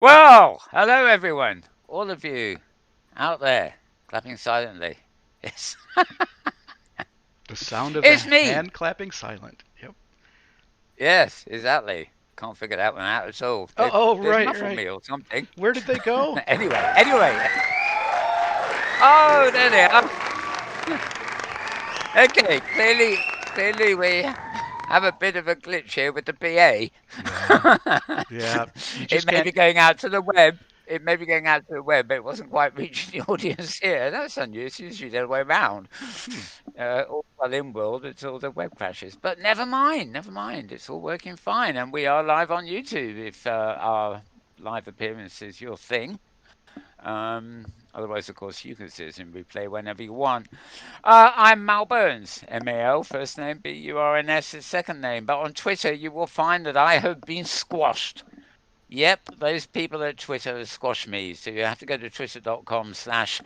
Well, hello everyone, all of you out there clapping silently. It's The sound of the it's me. hand clapping silent. Yep. Yes, exactly. Can't figure that one out at all. Oh, oh, They've right, muffled right. me or something. Where did they go? Anyway. Oh, there they are. Okay, clearly we have a bit of a glitch here with the PA. Yeah, yeah. You It just may can't. be going out to the web. It may be going out to the web, but it wasn't quite reaching the audience here. That's unusual. It's usually the other way around. Hmm. All well in world, it's all the web crashes. But never mind, never mind. It's all working fine. And we are live on YouTube if our live appearance is your thing. Otherwise, of course, you can see us in replay whenever you want. I'm Mal Burns, MAL, first name, BURNS is second name. But on Twitter, you will find that I have been squashed. Yep, those people at Twitter have squashed me. So you have to go to twitter.com/Malburns,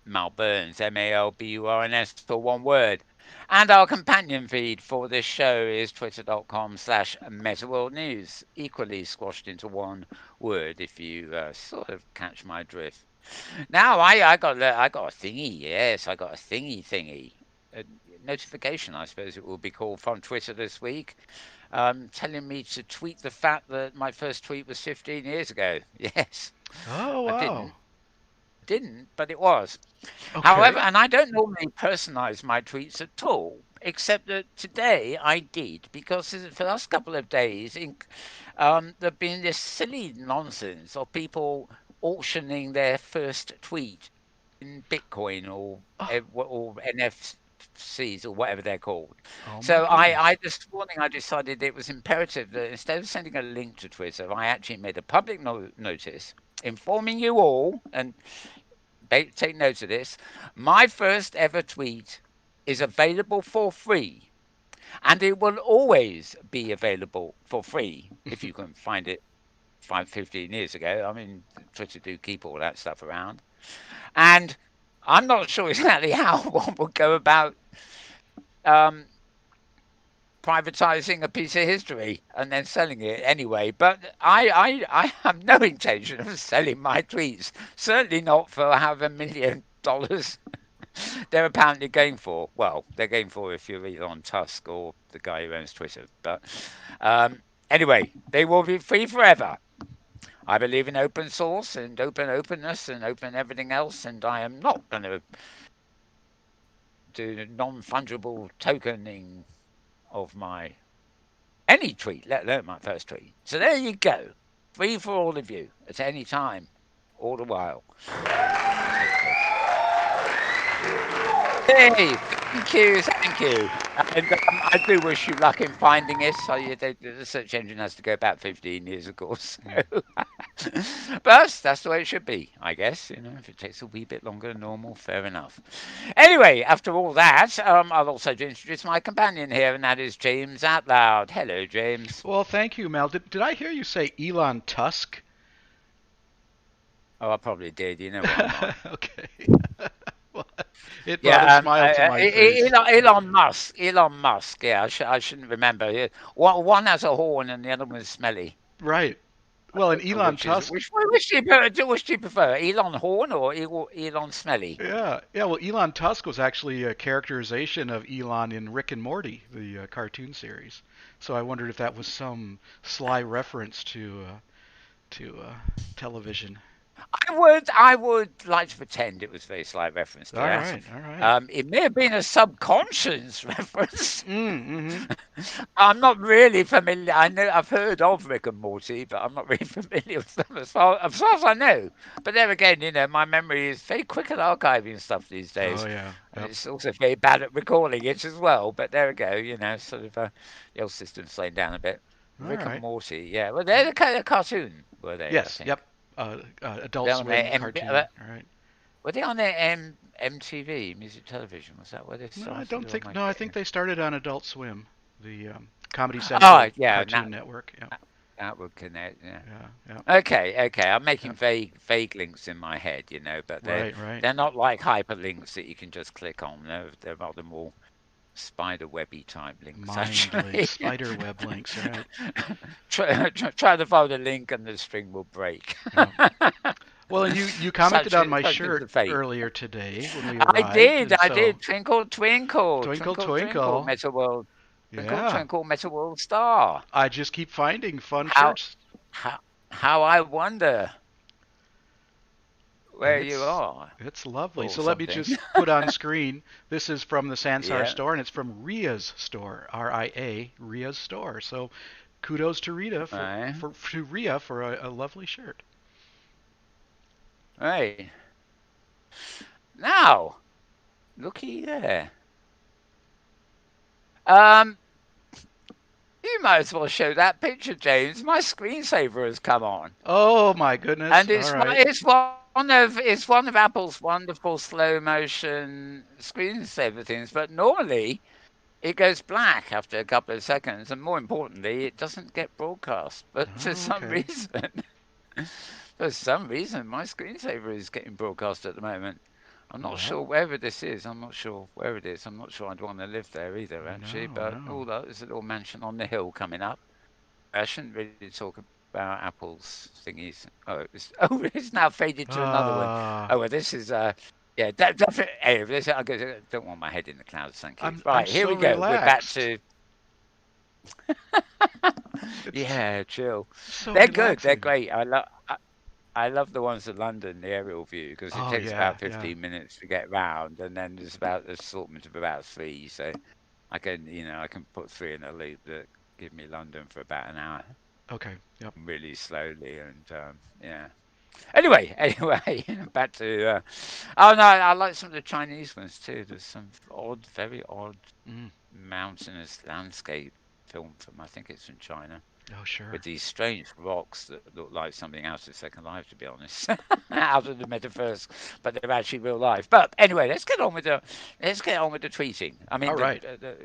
MALBURNS for one word. And our companion feed for this show is twitter.com/Metaworld News, equally squashed into one word if you sort of catch my drift. Now I got a thingy. Yes, I got a thingy. A notification, I suppose it will be called, from Twitter this week, telling me to tweet the fact that my first tweet was 15 years ago. Yes, Oh, I wow. didn't, but it was. However, Okay. and I don't normally personalize my tweets at all, except that today I did because for the last couple of days, there've been this silly nonsense of people auctioning their first tweet in Bitcoin Oh, or NFCs or whatever they're called. oh my So goodness. I this morning I decided it was imperative that instead of sending a link to Twitter, I actually made a public notice informing you all and take note of this. My first ever tweet is available for free, and it will always be available for free if you can find it 15 years ago. I mean, Twitter do keep all that stuff around. And I'm not sure exactly how one would go about um, privatizing a piece of history and then selling it anyway. But I have no intention of selling my tweets. Certainly not for however $1 million they're apparently going for. Well, they're going for if you're Elon Musk or the guy who owns Twitter. But um, anyway, they will be free forever. I believe in open source and openness and open everything else, and I am not going to do non-fungible tokening of my any tweet, let alone my first tweet. So there you go, free for all of you at any time, all the while. Hey, thank you, thank you. And I do wish you luck in finding it. So the search engine has to go back 15 years, of course. But that's the way it should be, I guess. You know, if it takes a wee bit longer than normal, fair enough. Anyway, after all that, I'll also introduce my companion here, and that is James Out Loud. Hello, James. Well, thank you, Mel. Did I hear you say Elon Tusk? Oh, I probably did. You know what I'm like. Okay. Well, it brought a Yeah, smile to my face. Elon Musk. Yeah, I shouldn't remember. Yeah. One has a horn and the other one's smelly. Right. I Well, and don't know Elon Tusk. which do you prefer, Elon Horn or Elon Smelly? Yeah, yeah. Well, Elon Tusk was actually a characterization of Elon in Rick and Morty, the cartoon series. So I wondered if that was some sly reference to television. I would like to pretend it was a very slight reference to All that. right, all right. It may have been a subconscious reference. Mm-hmm. I'm not really familiar. I know I've heard of Rick and Morty, but I'm not really familiar with them as far as I know. But there again, my memory is very quick at archiving stuff these Oh days, yeah. and Yep. it's also very bad at recalling it as well. But there we go, sort of the old system's slowing down a bit. All Rick and right. Morty, yeah, well, they're the kind of cartoon, were they? I Yes. think Yep. Adult they're on their Swim cartoon. All right. were they on their MTV music television? Was that where they No, I started, don't or am think. I No, I think getting? they started on Adult Swim, the Comedy Oh, Central yeah, cartoon network. Yep. that would connect. Yeah. Yeah. Yep. Okay. I'm making Yep. vague links in my head, but they're Right. Right. they're not like hyperlinks that you can just click on. They're rather more spider webby type links, Mind links, actually. spider web links, right? Try to follow the link and the string will break. Yeah. Well, and you commented Such on is, my such is shirt the fate. earlier today when we arrived, and I so did. Twinkle, twinkle, twinkle twinkle, twinkle, twinkle. Meta World. Twinkle, Yeah, twinkle, Meta World star. I just keep finding fun How, shirts. how, how I wonder where you It's are it's lovely. or So let me something. just put on screen. This is from the Sansar Yeah. store, and it's from Ria's store, RIA, Ria's store. So kudos to Rita Right. to Ria for a lovely shirt. Right. Now, looky there. Um, you might as well show that picture, James. My screensaver has come on. Oh my goodness! And All right. it's one of Apple's wonderful slow motion screensaver things. But normally it goes black after a couple of seconds, and more importantly, it doesn't get broadcast. But Oh, okay. for some reason, my screensaver is getting broadcast at the moment. I'm not Well, sure wherever this is. I'm not sure where it is. I'm not sure I'd want to live there either, actually. no, But no. although there's a little mansion on the hill coming up, I shouldn't really talk about Apple's thingies. Oh, oh, it's now faded to another one. Uh, Oh, well, this is yeah, definitely. Anyway, I don't want my head in the clouds. Thank you. I'm Right, here so we go. We're back relaxed. to It's yeah, chill. so They're good. They're relaxing. great. I love the ones in London, the aerial view, because it Oh takes yeah, about yeah. 15 minutes to get round, and then there's about an assortment of about three. So I can put three in a loop that give me London for about an hour, Okay. Yep. really slowly, and yeah. Anyway, back to. Oh no, I like some of the Chinese ones too. There's some odd, very odd Mm. mountainous landscape film from I think it's from China Oh with sure. these strange rocks that look like something out of Second Life, to be honest, out of the Metaverse, but they're actually real life. But anyway, let's get on with the tweeting. I mean, All right.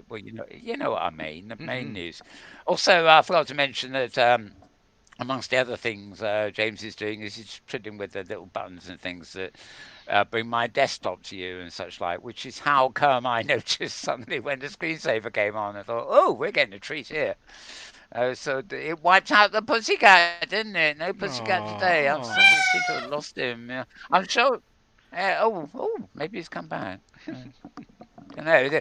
well, you know what I mean. The main Mm-hmm. news. Also, I forgot to mention that. Amongst the other things James is doing is he's fiddling with the little buttons and things that bring my desktop to you and such like, which is how come I noticed suddenly when the screensaver came on, I thought, oh, we're getting a treat here. It wiped out the pussycat, didn't it? No pussycat today. I sort of Oh. seem to have lost him. Yeah. I'm sure. Maybe he's come back. I don't know.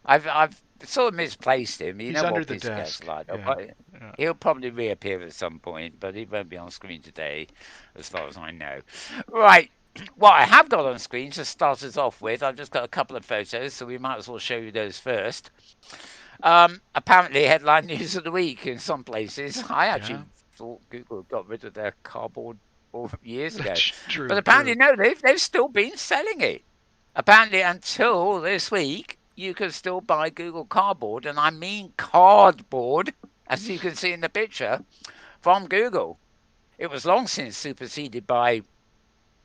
I've sort of misplaced him. You He's know under what the pussycats are desk. like. Yeah. Yeah. He'll probably reappear at some point, but he won't be on screen today, as far as I know. Right. What I have got on screen to start us off with, I've just got a couple of photos, so we might as well show you those first. Apparently, headline news of the week in some places. I Yeah. actually thought Google got rid of their cardboard years ago, but True. apparently True. no, they've still been selling it. Apparently, until this week, you can still buy Google Cardboard, and I mean cardboard, as you can see in the picture, from Google. It was long since superseded by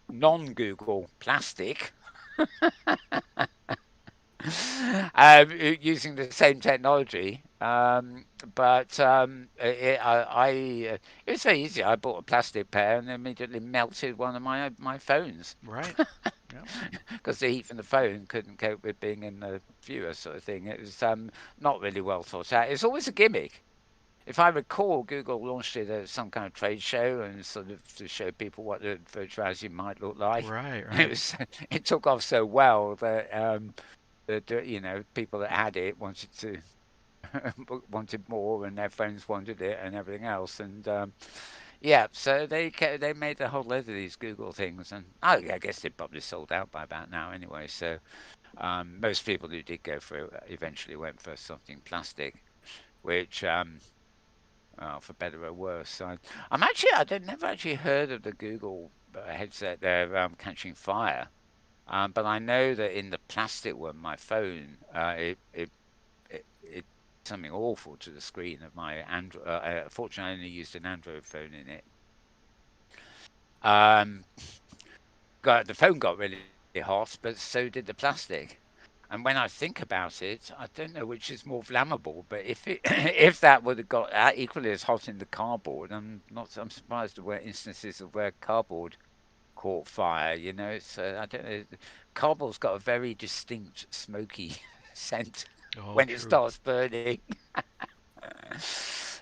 non Google plastic, using the same technology. It was very easy. I bought a plastic pair and immediately melted one of my phones Right. Yep. because the heat from the phone couldn't cope with being in the viewer sort of thing. It was not really well thought out. It's always a gimmick. If I recall, Google launched it at some kind of trade show and sort of to show people what the virtual reality might look like. Right. And Right. it took off so well that people that had it wanted to wanted more, and their friends wanted it, and everything else. And yeah, so they made a whole load of these Google things, and I guess they probably sold out by about now anyway. So most people who did go for it eventually went for something plastic, which for better or worse. I never actually heard of the Google headset. They're catching fire. But I know that in the plastic one, my phone, it something awful to the screen of my Android. Fortunately, I only used an Android phone in it. Um, the phone got really hot, but so did the plastic. And when I think about it, I don't know which is more flammable. But if that would have got equally as hot in the cardboard, I'm surprised there were instances of where cardboard caught fire. I don't know. Cardboard's got a very distinct smoky scent. Oh, when it true. starts burning.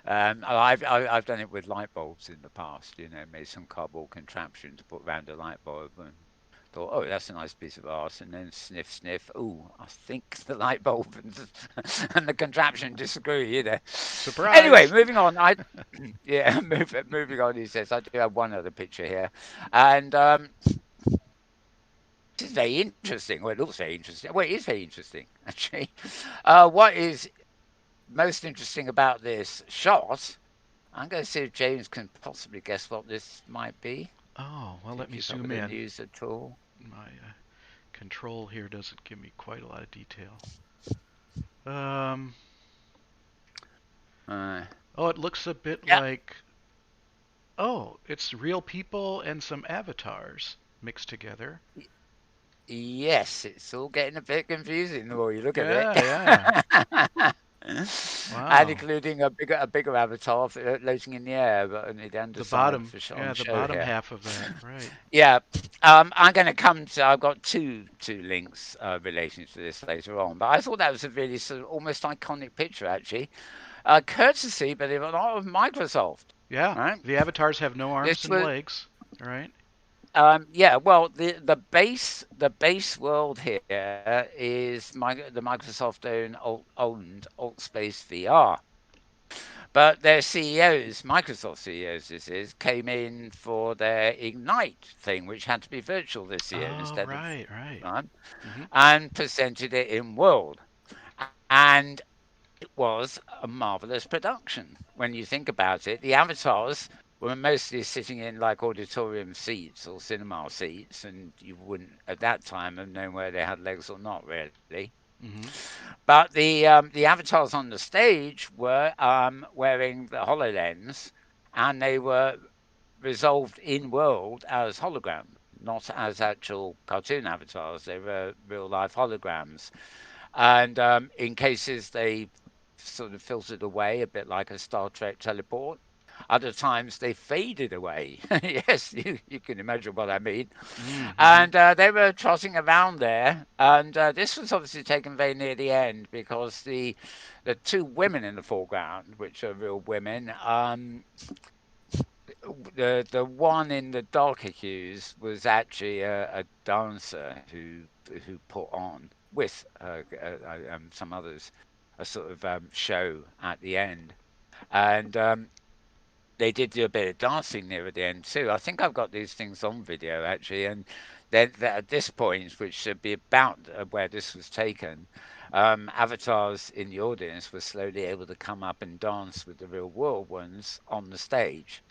I've done it with light bulbs in the past. Made some cardboard contraption to put around a light bulb and thought, oh, that's a nice piece of art, and then sniff, sniff. Oh, I think the light bulb and the contraption disagree. Anyway, Surprise! moving on. Yeah, moving on. He says I do have one other picture here, and this is very interesting. Well, it looks very interesting. Well, it is very interesting, actually. What is most interesting about this shot? I'm going to see if James can possibly guess what this might be. Oh, well, Do you let me keep up zoom with the in. news at all? My control here doesn't give me quite a lot of detail. Um, Uh, oh, it looks a bit yeah. like. Oh, it's real people and some avatars mixed together. Yes, it's all getting a bit confusing the more you look at it. Yeah, yeah. And Wow. including a bigger avatar floating in the air, but only the The underside bottom, for on yeah, the show bottom here. half of that, right. Yeah, I'm going to come to. I've got two links relating to this later on, but I thought that was a really sort of almost iconic picture, actually, courtesy, believe it or not, of Microsoft. Yeah, Right? the avatars have no arms This and was legs, right? Yeah, well, the base world here is the Microsoft owned Altspace VR, but their CEOs, Microsoft CEOs, this is, came in for their Ignite thing, which had to be virtual this year Oh, instead of right, right. right, Mhm. and presented it in World, and it was a marvelous production. When you think about it, the avatars were mostly sitting in like auditorium seats or cinema seats, and you wouldn't at that time have known whether they had legs or not, really. Mhm. But the avatars on the stage were wearing the HoloLens, and they were resolved in world as holograms, not as actual cartoon avatars. They were real life holograms. And in cases they sort of filtered away a bit like a Star Trek teleport. Other times they faded away. Yes, you can imagine what I mean. Mhm. And they were trotting around there. And this was obviously taken very near the end because the two women in the foreground, which are real women, the one in the darker hues was actually a dancer who put on with some others a sort of show at the end, and they did do a bit of dancing near at the end too. I think I've got these things on video actually, and then at this point, which should be about where this was taken, avatars in the audience were slowly able to come up and dance with the real world ones on the stage,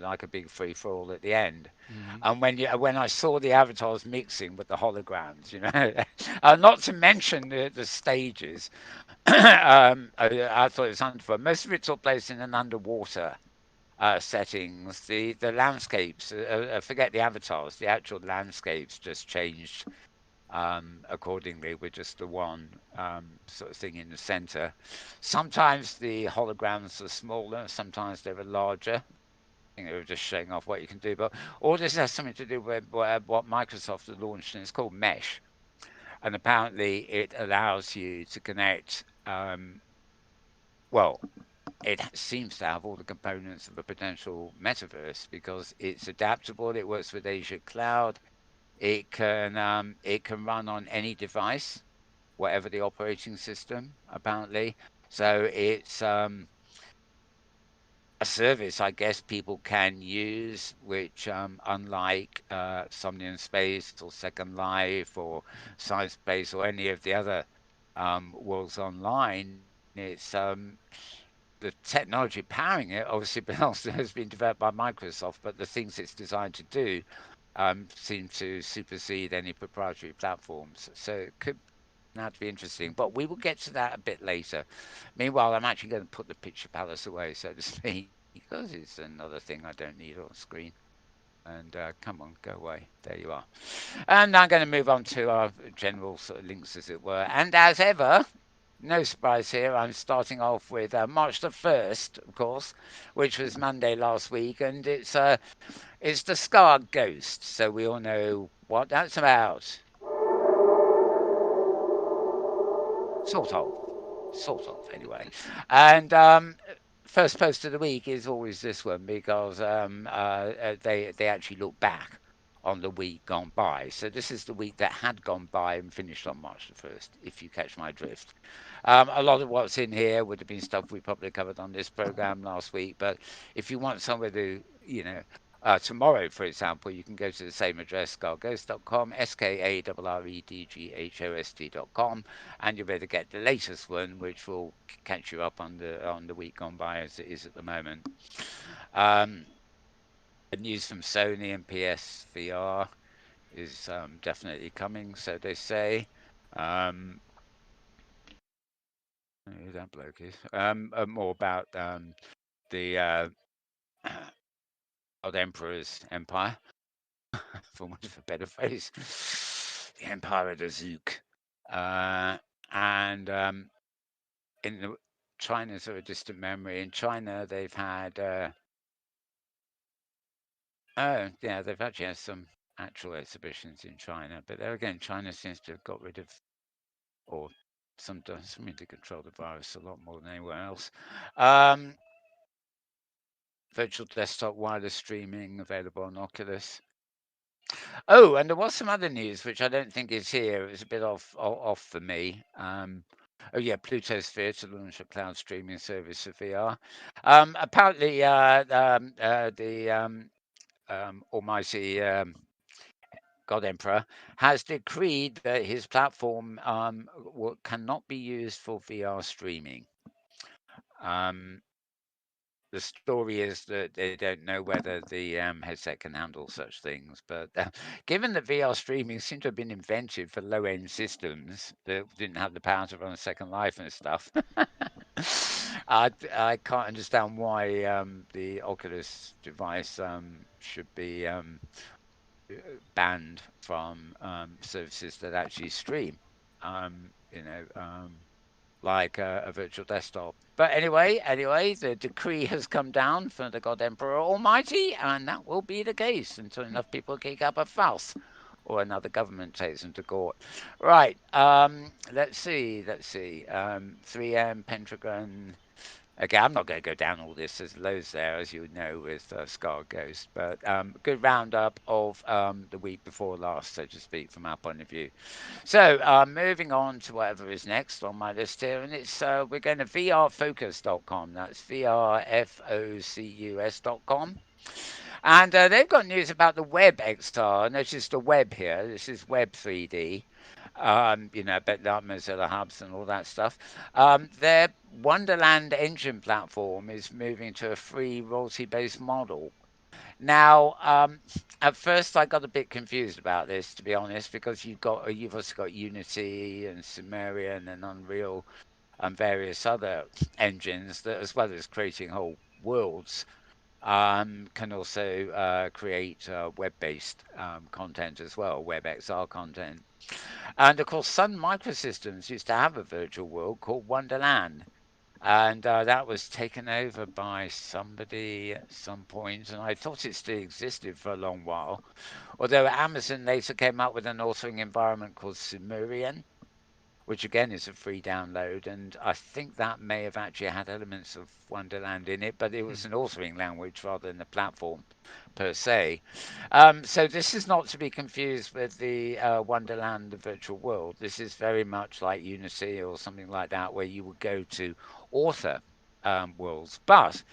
like a big free for all at the end. Mhm. And when I saw the avatars mixing with the holograms, not to mention the stages, I thought it was wonderful. Most of it took place in an underwater settings. The landscapes, forget the avatars, the actual landscapes just changed accordingly with just the one sort of thing in the center. Sometimes the holograms are smaller, sometimes they were larger. Think they were just showing off what you can do. But all this has something to do with what Microsoft has launched, and it's called Mesh. And apparently, it allows you to connect. Well, it seems to have all the components of a potential metaverse because it's adaptable. It works with Azure Cloud. It can run on any device, whatever the operating system. Apparently, so it's a service I guess people can use, which unlike Somnium Space or Second Life or Science Space or any of the other worlds online, the technology powering it obviously has been developed by Microsoft, but the things it's designed to do seem to supersede any proprietary platforms. So it could now to be interesting, but we will get to that a bit later. Meanwhile, I'm actually going to put the picture palace away, so to speak, because it's another thing I don't need on screen. And come on, go away. There you are. And now I'm going to move on to our general sort of links, as it were. And as ever, no surprise here, I'm starting off with March the 1st, of course, which was Monday last week, and it's the Scar Ghost, so we all know what that's about. sort of, sort of. Anyway, and first post of the week is always this one because they actually look back on the week gone by. So this is the week that had gone by and finished on March 1st. If you catch my drift. A lot of what's in here would have been stuff we probably covered on this program last week. But if you want somewhere to, tomorrow, for example, you can go to the same address, scarghost.com, SKARREDGHOST.com, and you'll be able to get the latest one, which will catch you up on the week gone by as it is at the moment. Um, News from Sony and PSVR is definitely coming, so they say. Um, who that bloke is. More about the old Emperor's Empire, for want of a better phrase. The Empire of the Zook. And in the, China's sort of distant memory. In China, they've had, oh, yeah, they've actually had some actual exhibitions in China. But there again, China seems to have got rid of, or something to control the virus a lot more than anywhere else. Um, Virtual desktop wireless streaming available on Oculus. Oh, and there was some other news which I don't think is here. It was a bit off for me. Oh yeah, Pluto Sphere to launch a cloud streaming service for VR. Apparently, the Almighty God Emperor has decreed that his platform cannot be used for VR streaming. Um, the story is that they don't know whether the headset can handle such things. But given that VR streaming seemed to have been invented for low end systems that didn't have the power to run a Second Life and stuff, I can't understand why the Oculus device should be banned from services that actually stream. Um, you know, um, like a virtual desktop. But anyway, the decree has come down from the God Emperor Almighty, and that will be the case until enough people kick up a fuss or another government takes them to court. Right. Let's see. 3M, Pentagon. Okay, I'm not going to go down all this. There's loads there, as you know, with Scar Ghost. But good roundup of the week before last, so to speak, from our point of view. So, moving on to whatever is next on my list here, and it's we're going to vrfocus.com. That's vrfocus.com. And they've got news about the Web XR. Notice the web here. This is Web 3D. But like Mozilla Hubs and all that stuff. Their Wonderland engine platform is moving to a free royalty-based model. Now, at first I got a bit confused about this, to be honest, because you've also got Unity and Sumerian and Unreal and various other engines that, as well as creating whole worlds, can also create web-based content as well, WebXR content. And of course, Sun Microsystems used to have a virtual world called Wonderland, and that was taken over by somebody at some point, and I thought it still existed for a long while. Although Amazon later came up with an authoring environment called Sumerian, which again is a free download, and I think that may have actually had elements of Wonderland in it, but it was an authoring language rather than a platform per se. So this is not to be confused with the Wonderland, the virtual world. This is very much like Unity or something like that, where you would go to author worlds. But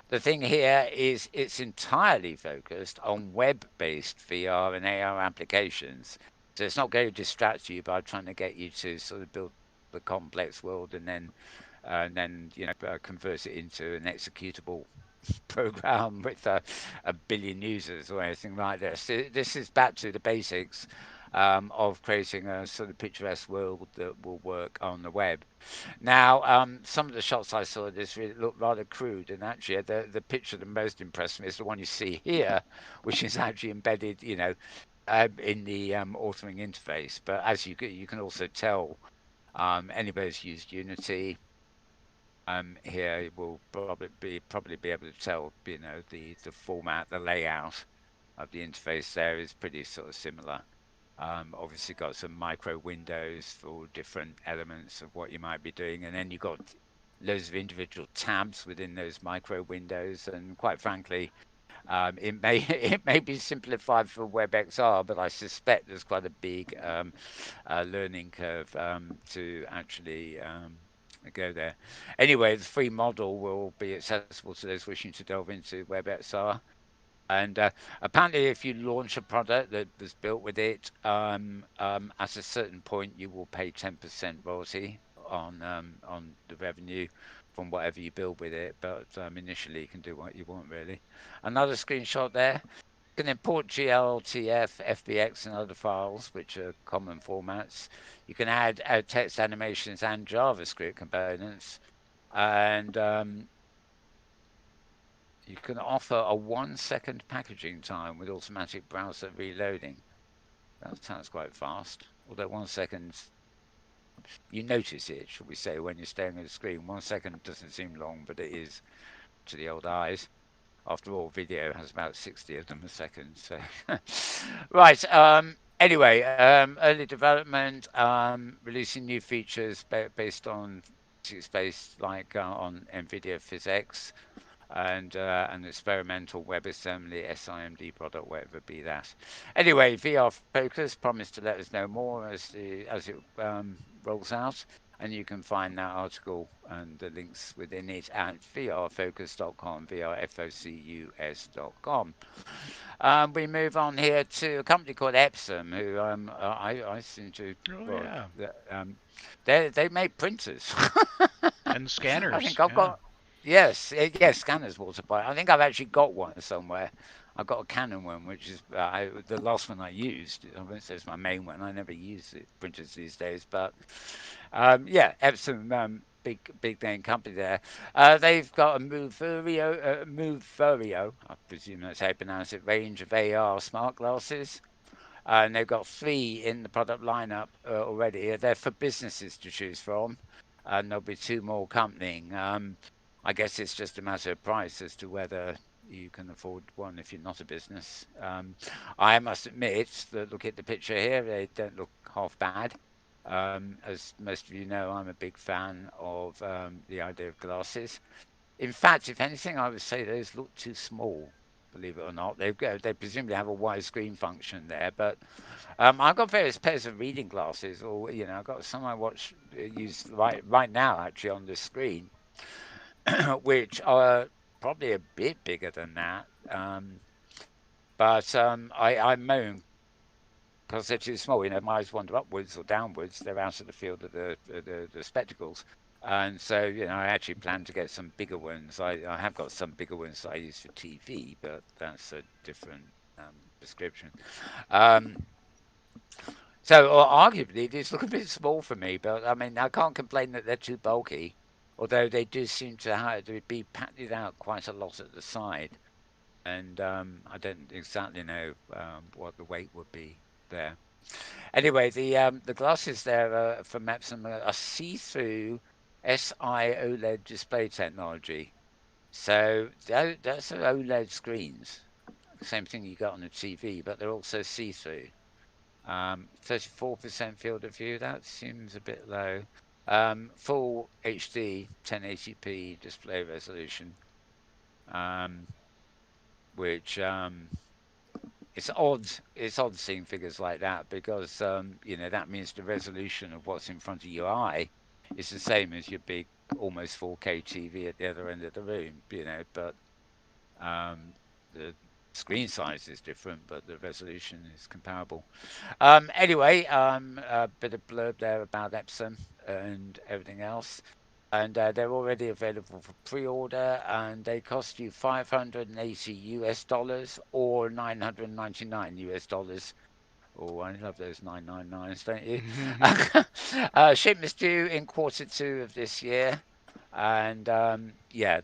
the thing here is it's entirely focused on web-based VR and AR applications. So it's not going to distract you by trying to get you to sort of build a complex world and then convert it into an executable program with a billion users or anything like this. This is back to the basics of creating a sort of picturesque world that will work on the web. Now, some of the shots I saw of this really looked rather crude, and actually, the picture that most impressed me is the one you see here, which is actually embedded, in the authoring interface. But as you can also tell, anybody who's used Unity here will probably be able to tell, the format, the layout of the interface there is pretty sort of similar. Obviously, got some micro windows for different elements of what you might be doing, and then you've got loads of individual tabs within those micro windows. And quite frankly, it may it may be simplified for WebXR, but I suspect there's quite a big learning curve to actually go there. Anyway, the free model will be accessible to those wishing to delve into WebXR. And apparently, if you launch a product that was built with it, at a certain point, you will pay 10% royalty on the revenue from whatever you build with it. But initially, you can do what you want, really. Another screenshot there. You can import GLTF, FBX, and other files, which are common formats. You can add text animations and JavaScript components, and you can offer a 1 second packaging time with automatic browser reloading. That sounds quite fast. Although 1 second, you notice it, shall we say, when you're staring at the screen. 1 second doesn't seem long, but it is to the old eyes. After all, video has about 60 of them a second. So, right. Anyway, early development, releasing new features based on physics-based, like on NVIDIA PhysX, and an experimental WebAssembly SIMD product, whatever be that. Anyway, VR Focus promised to let us know more as it rolls out, and you can find that article and the links within it at vrfocus.com, vrfocus.com. We move on here to a company called Epson, who I seem to, Oh well, yeah, they make printers. and I scanners. think I've Yeah. got, yes, yes, scanners water pipe. I think I've actually got one somewhere. I've got a Canon one, which is the last one I used. I won't say it's my main one. I never use it, printers these days, but yeah, Epson, big name company there. They've got a Moverio, I presume that's how you pronounce it, range of AR smart glasses. And they've got three in the product lineup already. They're for businesses to choose from, and there'll be two more coming. I guess it's just a matter of price as to whether you can afford one if you're not a business. I must admit that look at the picture here, they don't look half bad. As most of you know, I'm a big fan of the idea of glasses. In fact, if anything, I would say those look too small. Believe it or not, they presumably have a widescreen function there, but I've got various pairs of reading glasses, or I've got some I watch use right now actually on the screen, which are probably a bit bigger than that. But I moan because they're too small. My eyes wander upwards or downwards. They're out of the field of the spectacles. And so, I actually plan to get some bigger ones. I have got some bigger ones that I use for TV, but that's a different prescription. Um, So, arguably, these look a bit small for me, but I mean, I can't complain that they're too bulky, although they do seem to be padded out quite a lot at the side, and I don't exactly know what the weight would be there. Anyway, the glasses there from Epson are see-through SI OLED display technology. So that's OLED screens, same thing you got on a TV, but they're also see-through. 34% field of view, that seems a bit low. Full HD 1080p display resolution, um, which it's odd. It's odd seeing figures like that because that means the resolution of what's in front of your eye is the same as your big, almost 4K TV at the other end of the room. But the screen size is different, but the resolution is comparable. Anyway, a bit of blurb there about Epson and everything else. And they're already available for pre-order, and they cost you 580 US dollars or 999 US dollars. Oh, I love those 999s, don't you? Shipments due in Q2 of this year. And yeah,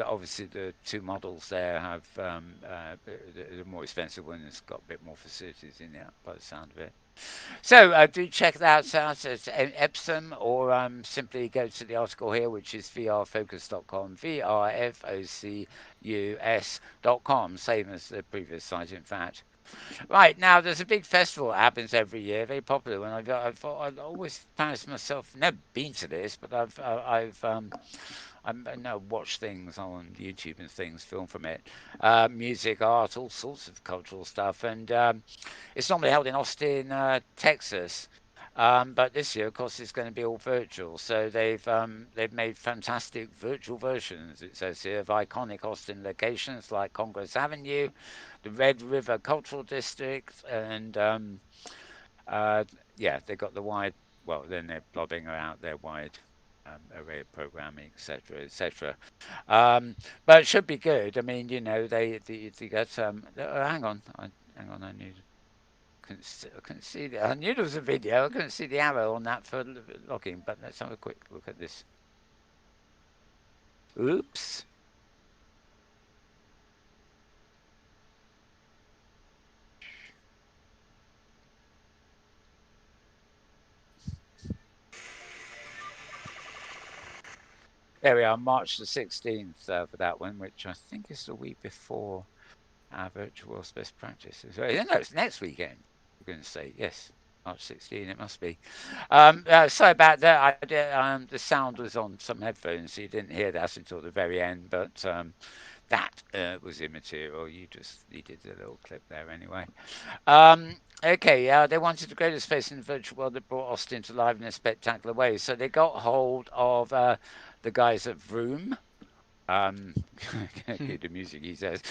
obviously the two models there have the more expensive one has got a bit more facilities in it by the sound of it. So do check that out at Epsom, or simply go to the article here, which is vrfocus.com, vrfocus.com, same as the previous site, in fact. Right now, there's a big festival that happens every year, very popular. And I thought I'd always found myself never been to this, but I now watch things on YouTube and things, film from it, music, art, all sorts of cultural stuff, and it's normally held in Austin, Texas. But this year, of course, it's going to be all virtual. So they've made fantastic virtual versions. It says here of iconic Austin locations like Congress Avenue, the Red River Cultural District, and uh, yeah, they got the wide. Well, then they're blobbing out their wide array of programming, etc., etc. Um, but it should be good. I mean, they got. Hang on, I need I couldn't see the. I knew there was a video. I couldn't see the arrow on that for logging. But let's have a quick look at this. Oops. There we are, March the 16th for that one, which I think is the week before our virtual world's best practices. No, it's next weekend. We're going to say yes. March 16, it must be. Sorry about that. The sound was on some headphones, so you didn't hear that until the very end. But that was immaterial. You just needed a little clip there anyway. Okay, they wanted to create a space in the virtual world that brought Austin to life in a spectacular way. So they got hold of the guys at Vroom. Um, cue the music, he says.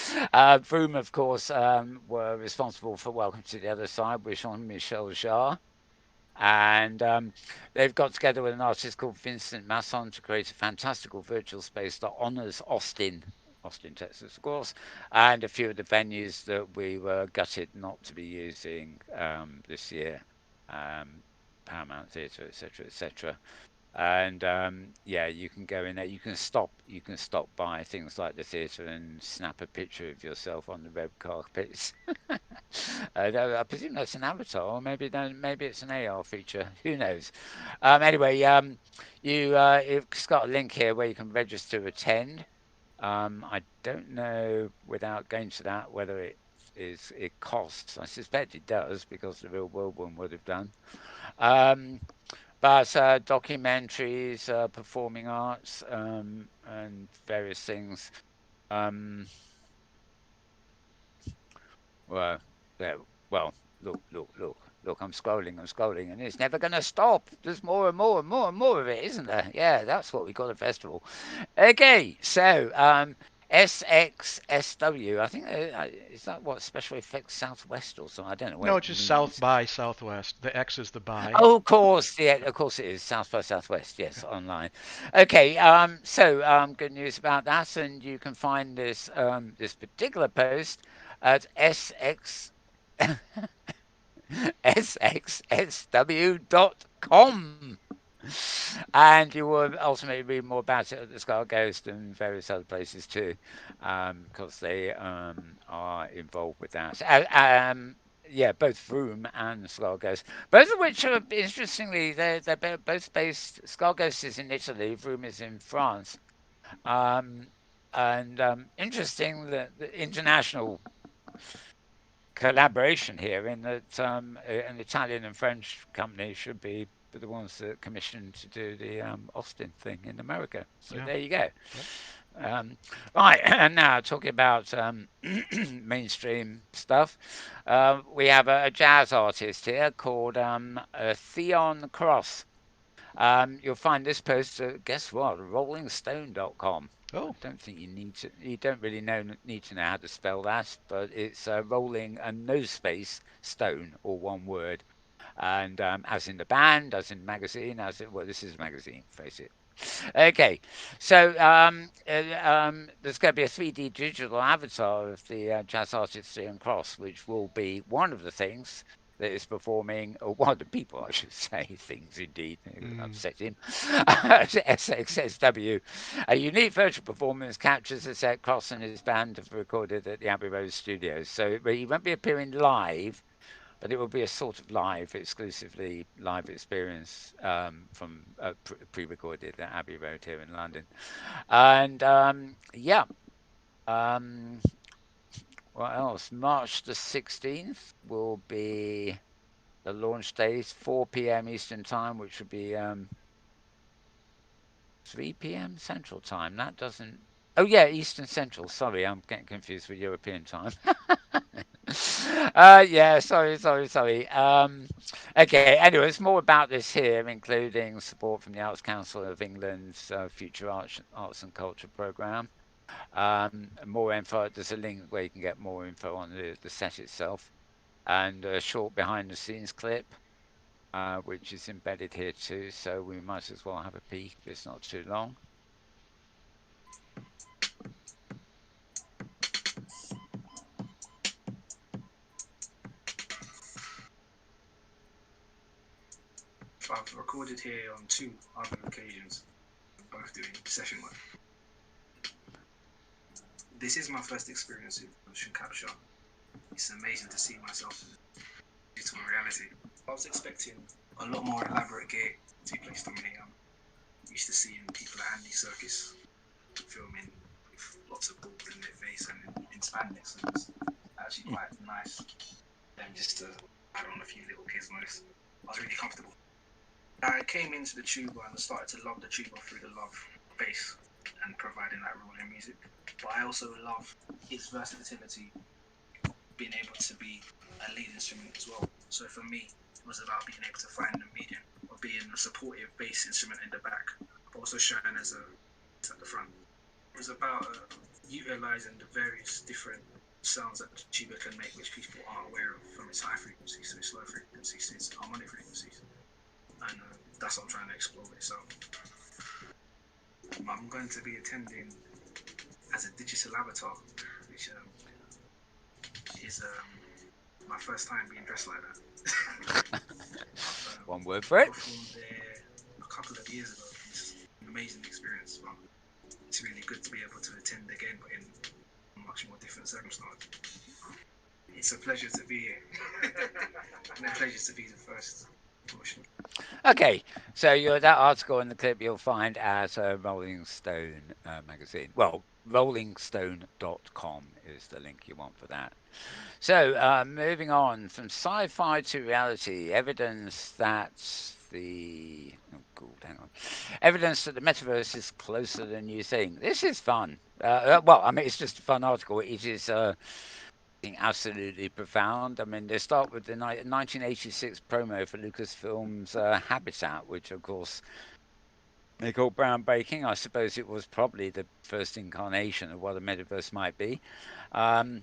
Vroom, of course, were responsible for Welcome to the Other Side with Jean-Michel Jarre. And they've got together with an artist called Vincent Masson to create a fantastical virtual space that honors Austin, Texas, of course, and a few of the venues that we were gutted not to be using this year, um, Paramount Theatre, etc., etc. And yeah, you can go in there. You can stop by things like the theatre and snap a picture of yourself on the red carpets. I presume that's an avatar, or maybe it's an AR feature. Who knows? Anyway, it's got a link here where you can register to attend. I don't know without going to that whether it costs. I suspect it does because the real world one would have done. Um, but documentaries, performing arts, and various things. Um, well, yeah, well, look. I'm scrolling, and it's never going to stop. There's more and more and more and more of it, isn't there? Yeah, that's what we call a festival. Okay, so SXSW. I think is that what Special Effects Southwest or something? I don't know what No, it it's just South means. by Southwest. The X is the by. Oh, of course, yeah, of course it is. South by Southwest, yes, Okay. online. Okay, so good news about that, and you can find this particular post at sxsw.com. And you will ultimately read more about it at the Skull Ghost and various other places too, because they are involved with that. Yeah, both Vroom and Skull Ghost, both of which are interestingly they're both based. Skull Ghost is in Italy, Vroom is in France. Um, and interesting that the international collaboration here in that an Italian and French company should be the ones that commissioned to do the Austin thing in America. So Yeah. there you go. Yep. Um, right, and now talking about mainstream stuff, we have a jazz artist here called Theon Cross. You'll find this post at, guess what, rollingstone.com. I Oh. don't think you don't really need to know how to spell that, but it's rolling and no space stone, or one word. And as in the band, as in magazine, well, this is a magazine, face it. Okay, so there's going to be a 3D digital avatar of the jazz artist Ian Cross, which will be one of the things that is performing, or one of the people, I should say, things indeed, Mm. upset him, SXSW. A unique virtual performance captures the set Cross and his band have recorded at the Abbey Road studios. So he won't be appearing live, but it will be a sort of exclusively live experience from pre-recorded at Abbey Road here in London. And yeah, um, What else? March the 16th will be the launch date, 4 p.m. Eastern Time, which would be 3 p.m. Central Time. That doesn't. Oh yeah, Eastern Central. Sorry, I'm getting confused with European time. Yeah, sorry. Okay, anyway, it's more about this here, including support from the Arts Council of England's Future Arts and Culture Programme. More info. There's a link where you can get more info on the set itself, and a short behind the scenes clip, which is embedded here too. So we might as well have a peek if it's not too long. I've recorded here on 2 other occasions, both doing session work. This is my first experience with motion capture. It's amazing to see myself in digital reality. I was expecting a lot more elaborate gear to be placed on me. I'm used to seeing people at Andy Circus filming with lots of balls in their face and in spandex, and it's actually quite nice. And just to add on a few little gizmos, I was really comfortable. I came into the tuba and started to love the tuba through the love of bass and providing that rolling music. But I also love its versatility, being able to be a lead instrument as well. So for me, it was about being able to find the medium of being a supportive bass instrument in the back, but also shine as a at the front. It was about utilizing the various different sounds that the tuba can make, which people aren't aware of, from its high frequencies to its low frequencies to its harmonic frequencies. And that's what I'm trying to explore with. So I'm going to be attending as a digital avatar, which is my first time being dressed like that. One word for it. Performed there a couple of years ago. It's an amazing experience, but it's really good to be able to attend again, but in a much more different circumstance. It's a pleasure to be here, and a pleasure to be the first motion. Okay, so that article in the clip you'll find at Rolling Stone magazine. Well, rollingstone.com is the link you want for that. So, moving on from sci-fi to reality, hang on, evidence that the metaverse is closer than you think. This is fun. Well, I mean, it's just a fun article. It is absolutely profound. I mean, they start with the 1986 promo for Lucasfilm's Habitat, which, of course, they call groundbreaking. I suppose it was probably the first incarnation of what a metaverse might be. Um,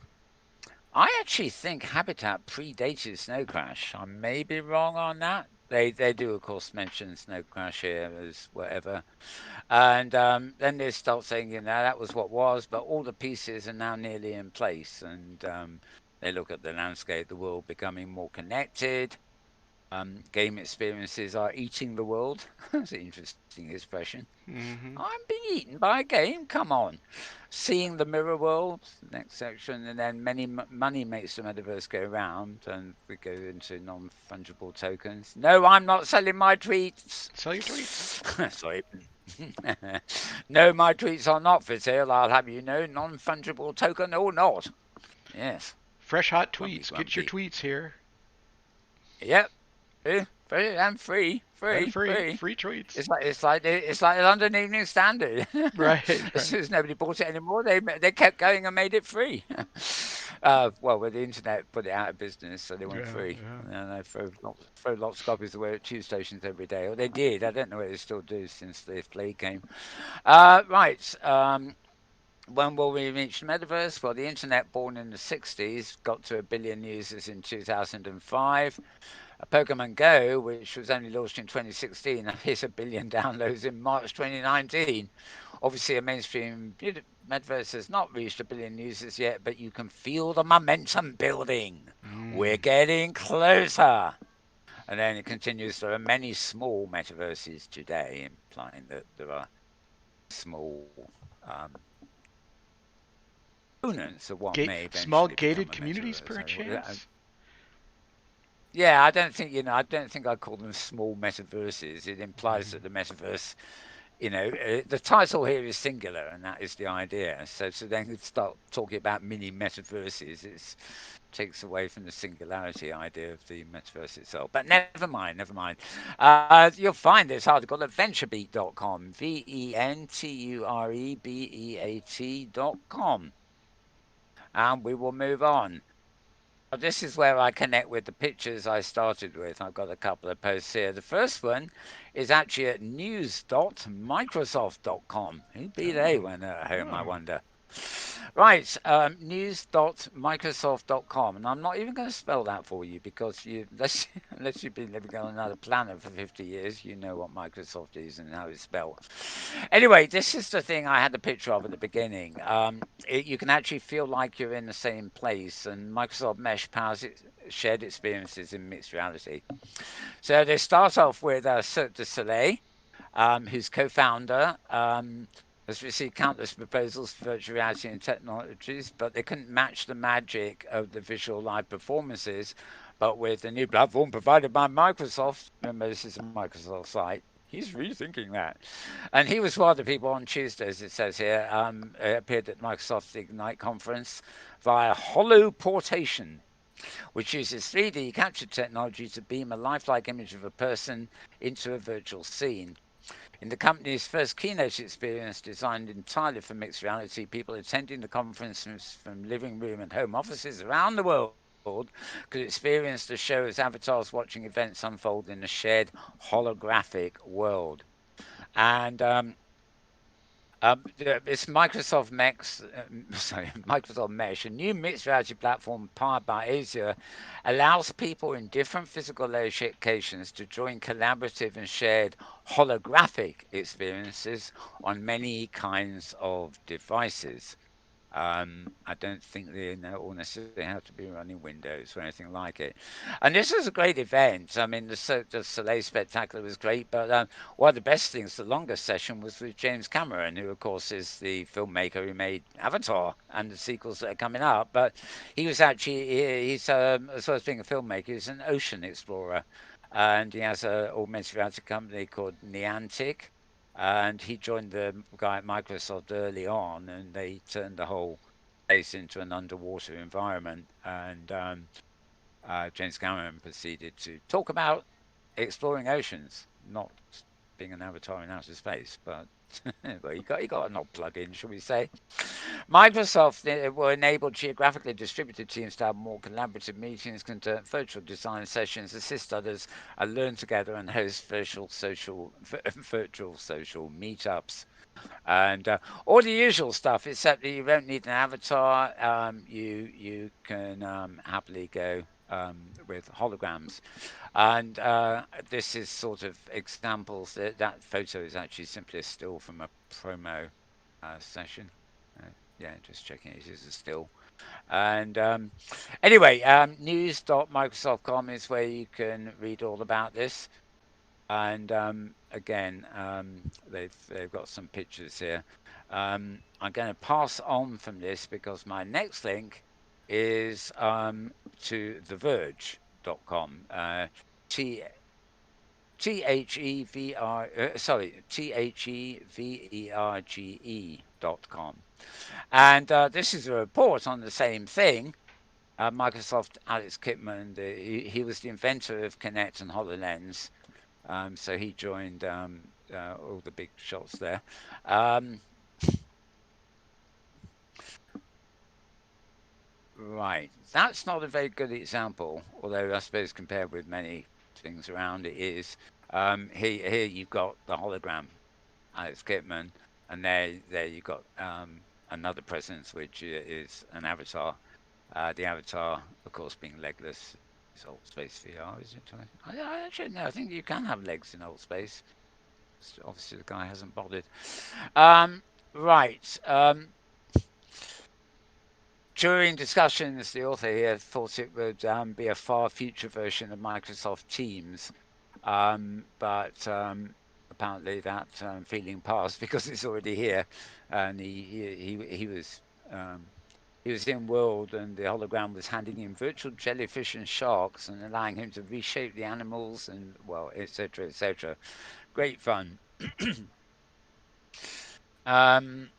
I actually think Habitat predated Snow Crash. I may be wrong on that. They do, of course, mention Snow Crash here as whatever. And then they start saying, that was what was, but all the pieces are now nearly in place. And they look at the landscape, the world becoming more connected. Game experiences are eating the world. That's an interesting expression. Mm-hmm. I'm being eaten by a game. Come on. Seeing the mirror world, next section, and then money makes the metaverse go round, and we go into non-fungible tokens. No, I'm not selling my tweets. Sell your tweets. Sorry. No, my tweets are not for sale. I'll have you know, non-fungible token or not. Yes. Fresh hot Grumpy, tweets. Get your grumpy. tweets here. Yep. Free and free, And free, free. free. Free tweets. It's like the London Evening Standard. Right, As right. soon as nobody bought it anymore, they kept going and made it free. Well, with the internet put it out of business, so they went Yeah, free. yeah. And they throw lots of copies away at tube stations every day. Or they did. I don't know whether they still do since the plague came. Right. When will we reach the metaverse? Well, the internet, born in the 60s, got to 1 billion users in 2005. Pokemon Go, which was only launched in 2016, hit 1 billion downloads in March 2019. Obviously, a mainstream metaverse has not reached 1 billion users yet, but you can feel the momentum building. We're Mm. getting closer. And then it continues. There are many small metaverses today, implying that there are small components of what may Small eventually become gated a communities, metaverse. perchance. Yeah, I don't think I don't think I call them small metaverses. It implies Mm. that the metaverse The title here is singular, and that is the idea. So then we start talking about mini metaverses. It takes away from the singularity idea of the metaverse itself. But never mind, never mind. You'll find this article at venturebeat.com, venturebeat.com, and we will move on. This is where I connect with the pictures I started with. I've got a couple of posts here. The first one is actually at news.microsoft.com. Who be they Oh. when they're at home, I Oh. wonder? Right, news.microsoft.com, and I'm not even going to spell that for you because unless you've been living on another planet for 50 years, you know what Microsoft is and how it's spelled. Anyway, this is the thing I had a picture of at the beginning. You can actually feel like you're in the same place, and Microsoft Mesh powers shared experiences in mixed reality. So they start off with Cirque du Soleil, whose co-founder has received countless proposals for virtual reality and technologies, but they couldn't match the magic of the visual live performances. But with the new platform provided by Microsoft, remember this is a Microsoft site, he's rethinking that. And he was one of the people on Tuesday, as it says here, appeared at Microsoft's Ignite conference via holoportation, which uses 3D capture technology to beam a lifelike image of a person into a virtual scene. In the company's first keynote experience designed entirely for mixed reality, people attending the conference from living room and home offices around the world could experience the show as avatars watching events unfold in a shared holographic world. And it's Microsoft Mex, Microsoft Mesh, a new mixed reality platform powered by Azure, allows people in different physical locations to join collaborative and shared holographic experiences on many kinds of devices. I don't think they all necessarily have to be running Windows or anything like it. And this was a great event. I mean, the Soleil Spectacular was great, but one of the best things, the longest session, was with James Cameron, who, of course, is the filmmaker who made Avatar and the sequels that are coming up. But he was actually, he's, as well as being a filmmaker, he's an ocean explorer. And he has an augmented reality company called Niantic, and he joined the guy at Microsoft early on, and they turned the whole place into an underwater environment. And James Cameron proceeded to talk about exploring oceans, not being an avatar in outer space, but well, he got a nod plug in, shall we say? Microsoft will enable geographically distributed teams to have more collaborative meetings, conduct virtual design sessions, assist others, and learn together and host virtual social meetups. And all the usual stuff, except that you don't need an avatar. You can happily go with holograms. And this is sort of examples. That photo is actually simply a still from a promo session. Uh, yeah, just checking it is a still. And anyway, news.microsoft.com is where you can read all about this. And again, they've got some pictures here. I'm going to pass on from this because my next link is to theverge.com. T theverge.com. And this is a report on the same thing. Microsoft Alex Kipman, he was the inventor of Kinect and HoloLens. So he joined all the big shots there. Um, right, that's not a very good example, although I suppose compared with many things around it is. Here you've got the hologram, Alex Kipman, and there you've got another presence, which is an avatar. The avatar, of course, being legless. Is Alt Space VR, is it? I actually no, I think you can have legs in Alt Space. Obviously, the guy hasn't bothered. Um, right. During discussions, the author here thought it would be a far future version of Microsoft Teams, but apparently that feeling passed because it's already here, and um, he was in World, and the hologram was handing him virtual jellyfish and sharks and allowing him to reshape the animals and well, etc., etc. Great fun. Um,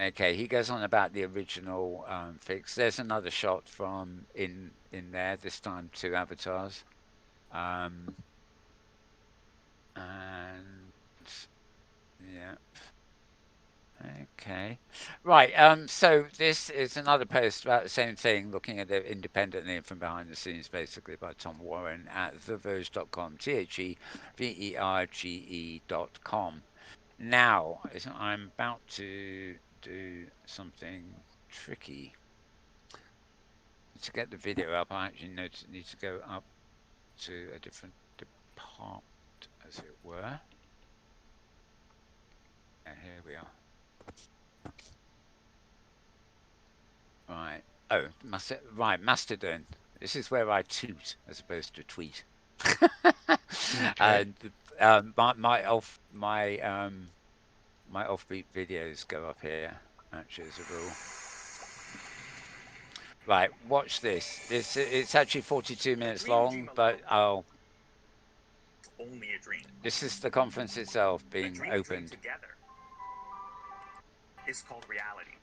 okay, he goes on about the original fix. There's another shot from in there. This time two avatars. Um, and yeah. Okay. Right. So this is another post about the same thing, looking at it independently and from behind the scenes, basically by Tom Warren at theverge.com, theverge.com. Now, I'm about to do something tricky. To get the video up, I actually need to go up to a different department, as it were. And here we are. Right. Oh, right, Mastodon. This is where I toot as opposed to tweet. Okay. And my offbeat videos go up here, actually, as a rule. Right, watch this. It's actually 42 minutes long, but only a dream. this is the conference itself A being dream opened. together is called reality.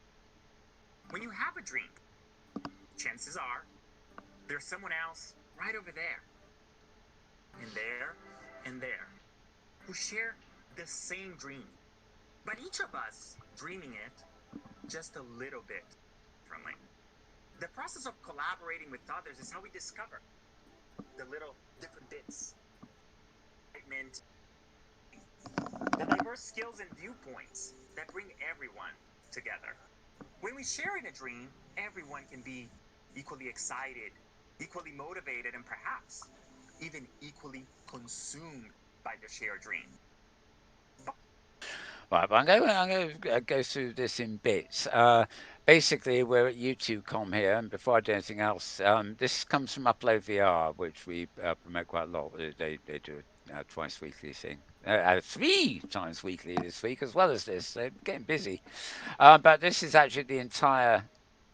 When you have a dream, chances are there's someone else right over there, and there, who share the same dream. But each of us dreaming it just a little bit differently. The process of collaborating with others is how we discover the little different bits. Excitement, the diverse skills and viewpoints that bring everyone together. When we share in a dream, everyone can be equally excited, equally motivated, and perhaps even equally consumed by the shared dream. Right, but I'm going to go through this in bits. Basically, we're at YouTube.com here, and before I do anything else, this comes from Upload VR, which we promote quite a lot. They do a twice weekly thing, 3 times weekly this week, as well as this. They're getting busy. But this is actually the entire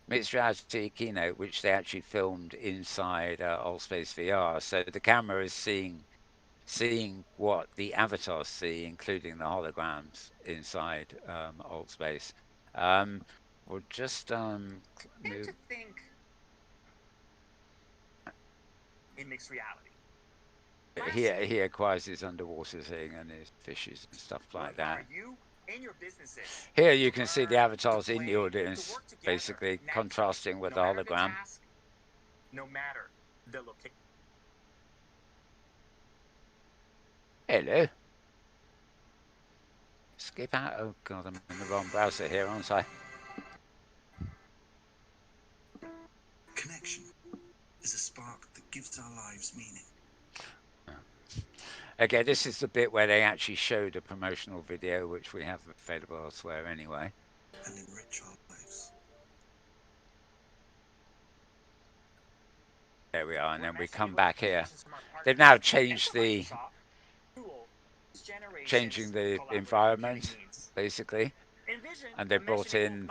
mixed reality keynote, which they actually filmed inside Allspace VR. So the camera is seeing what the avatars see, including the holograms inside Old Space. We'll just move. To think in mixed reality. He acquires his underwater thing and his fishes and stuff like that. You and your businesses. Here you can see the Learn, avatars to in the play, to audience, work together basically naturally, contrasting with no the matter the hologram. task, no matter the location. Hello. Skip out. Oh god, I'm in the wrong browser here, aren't I? Connection is a spark that gives our lives meaning. Okay, this is the bit where they actually showed a promotional video, which we have available elsewhere anyway. And enrich our lives. There we are, and then we come back here. They've now changed changing the environment, basically, and they brought in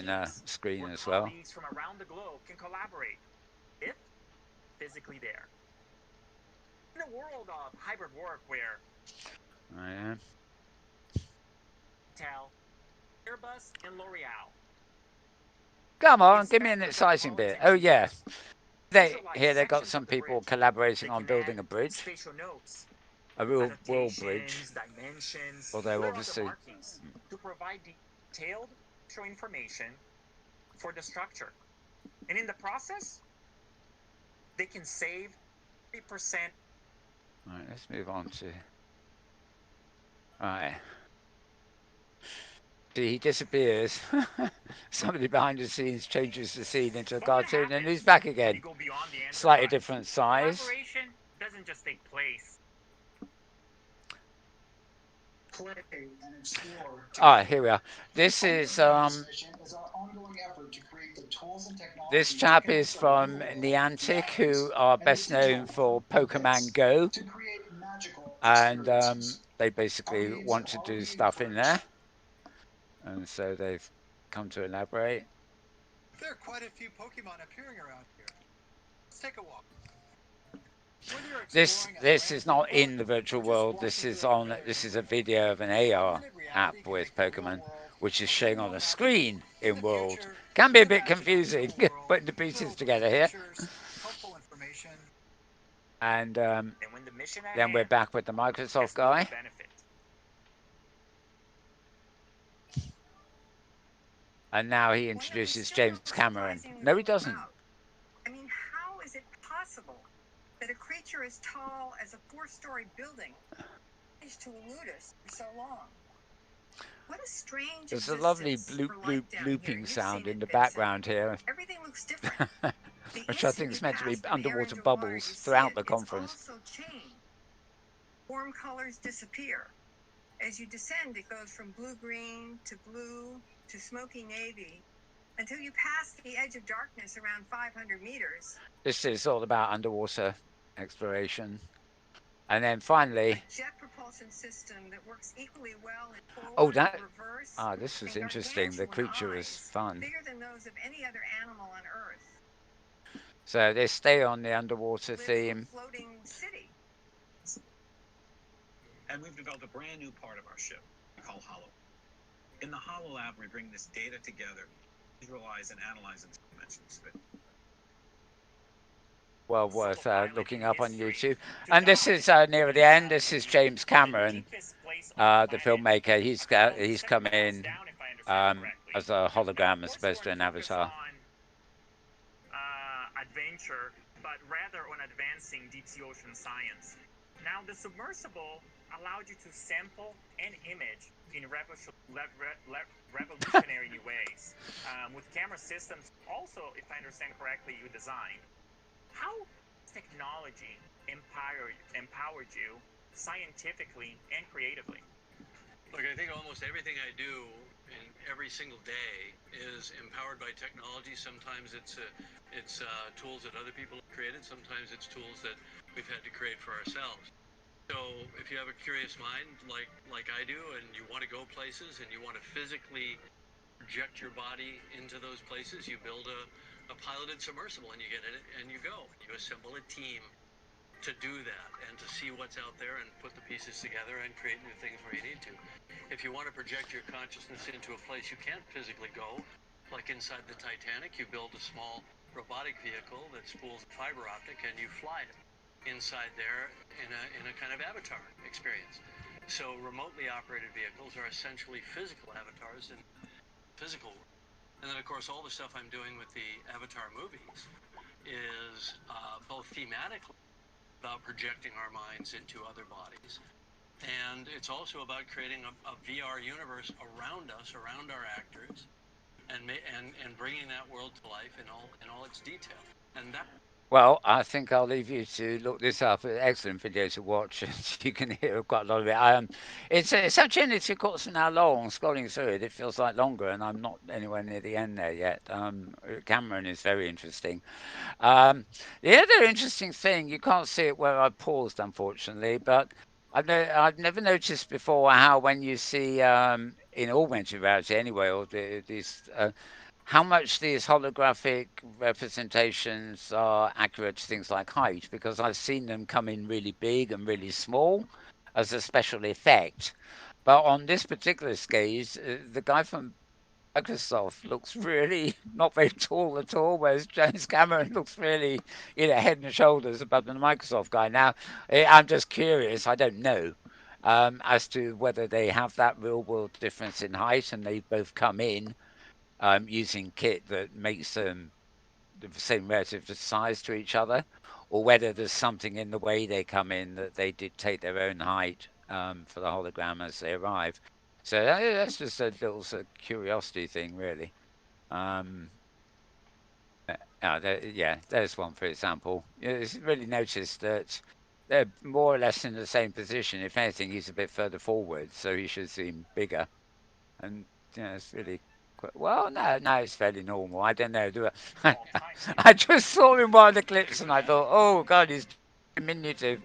a screen as well. From around the globe can collaborate if physically there. In a world of hybrid work where Oh, yeah. Intel, Airbus, and L'Oreal Come on, give me an exciting bit. Oh yeah, here they got some people collaborating on building a bridge, a real world bridge. dimensions, Although obviously, to provide detailed information for the structure. And in the process, they can save 3%. right, let's move on to. Right. See, he disappears. Somebody behind the scenes changes the scene into a cartoon, and he's back again. Slightly different size. Collaboration doesn't just take place. Here we are. This is this chap is from Niantic, who are best known for Pokemon Go, and they basically want to do stuff in there, and so they've come to elaborate. There are quite a few Pokemon appearing around here. Let's take a walk. This is not in the virtual world. This is a video of an AR app with Pokemon, which is showing on a screen in world. Can be a bit confusing putting the pieces together here. And And when the mission at then we're hand back with the Microsoft has little guy. benefit. And now he introduces James Cameron. No, he doesn't. I mean, how is it possible that a creature as tall as a 4-story building managed to elude us for so long? What a strange There's a lovely existence bloop for bloop life down here. looping You've sound seen in it, the Vincent. background here, Everything looks different. The which I instant think you is meant to be pass from air underwater into water, bubbles you see throughout it. the It's conference. also changed. Warm colors disappear. As you descend, it goes from blue-green to blue to smoky navy until you pass the edge of darkness around 500 meters. This is all about underwater exploration. And then finally, A jet propulsion system that works equally well in oh, forward, that, reverse, this was and interesting. The gargantuan creature was eyes, fun. bigger than those of any other animal on Earth. So they stay on the underwater Lives in a theme. floating city. And we've developed a brand new part of our ship called Hollow. In the Hollow Lab, we bring this data together, visualize and analyze in dimensions. Well worth looking up on YouTube. To And this die is near the end. This is James Cameron, the filmmaker. He's come in as a hologram as opposed to an avatar. Adventure, but rather on advancing deep sea ocean science. Now, the submersible allowed you to sample and image in revolutionary new ways, with camera systems also, if I understand correctly, you designed. How technology empowered you scientifically and creatively? Look, I think almost everything I do in every single day is empowered by technology. Sometimes it's tools that other people have created. Sometimes it's tools that we've had to create for ourselves. So if you have a curious mind like I do, and you want to go places and you want to physically project your body into those places, you build a piloted submersible and you get in it and you go. You assemble a team to do that and to see what's out there and put the pieces together and create new things where you need to. If you want to project your consciousness into a place you can't physically go, like inside the Titanic, you build a small robotic vehicle that spools a fiber optic and you fly it inside there in a kind of avatar experience. So remotely operated vehicles are essentially physical avatars in physical world. And then of course all the stuff I'm doing with the Avatar movies is both thematically about projecting our minds into other bodies, and it's also about creating a VR universe around us, around our actors, and bringing that world to life in all its detail. And that. Well, I think I'll leave you to look this up. Excellent video to watch. You can hear quite a lot of it. It's actually only 2 quarters of an hour long. Scrolling through it, it feels like longer, and I'm not anywhere near the end there yet. Cameron is very interesting. The other interesting thing, you can't see it where I paused, unfortunately, but I've never noticed before how when you see in augmented reality anyway, or these how much these holographic representations are accurate to things like height, because I've seen them come in really big and really small as a special effect. But on this particular case, the guy from Microsoft looks really not very tall at all, whereas James Cameron looks really, head and shoulders above the Microsoft guy. Now, I'm just curious, I don't know, as to whether they have that real world difference in height and they both come in using kit that makes them the same relative size to each other, or whether there's something in the way they come in that they dictate their own height for the hologram as they arrive. So that's just a little sort of curiosity thing, really. Yeah, there's one, for example. It's really noticed that they're more or less in the same position. If anything, he's a bit further forward, so he should seem bigger. And it's really quite, well, no, it's fairly normal. I don't know. I just saw him one of the clips and I thought, oh God, he's diminutive.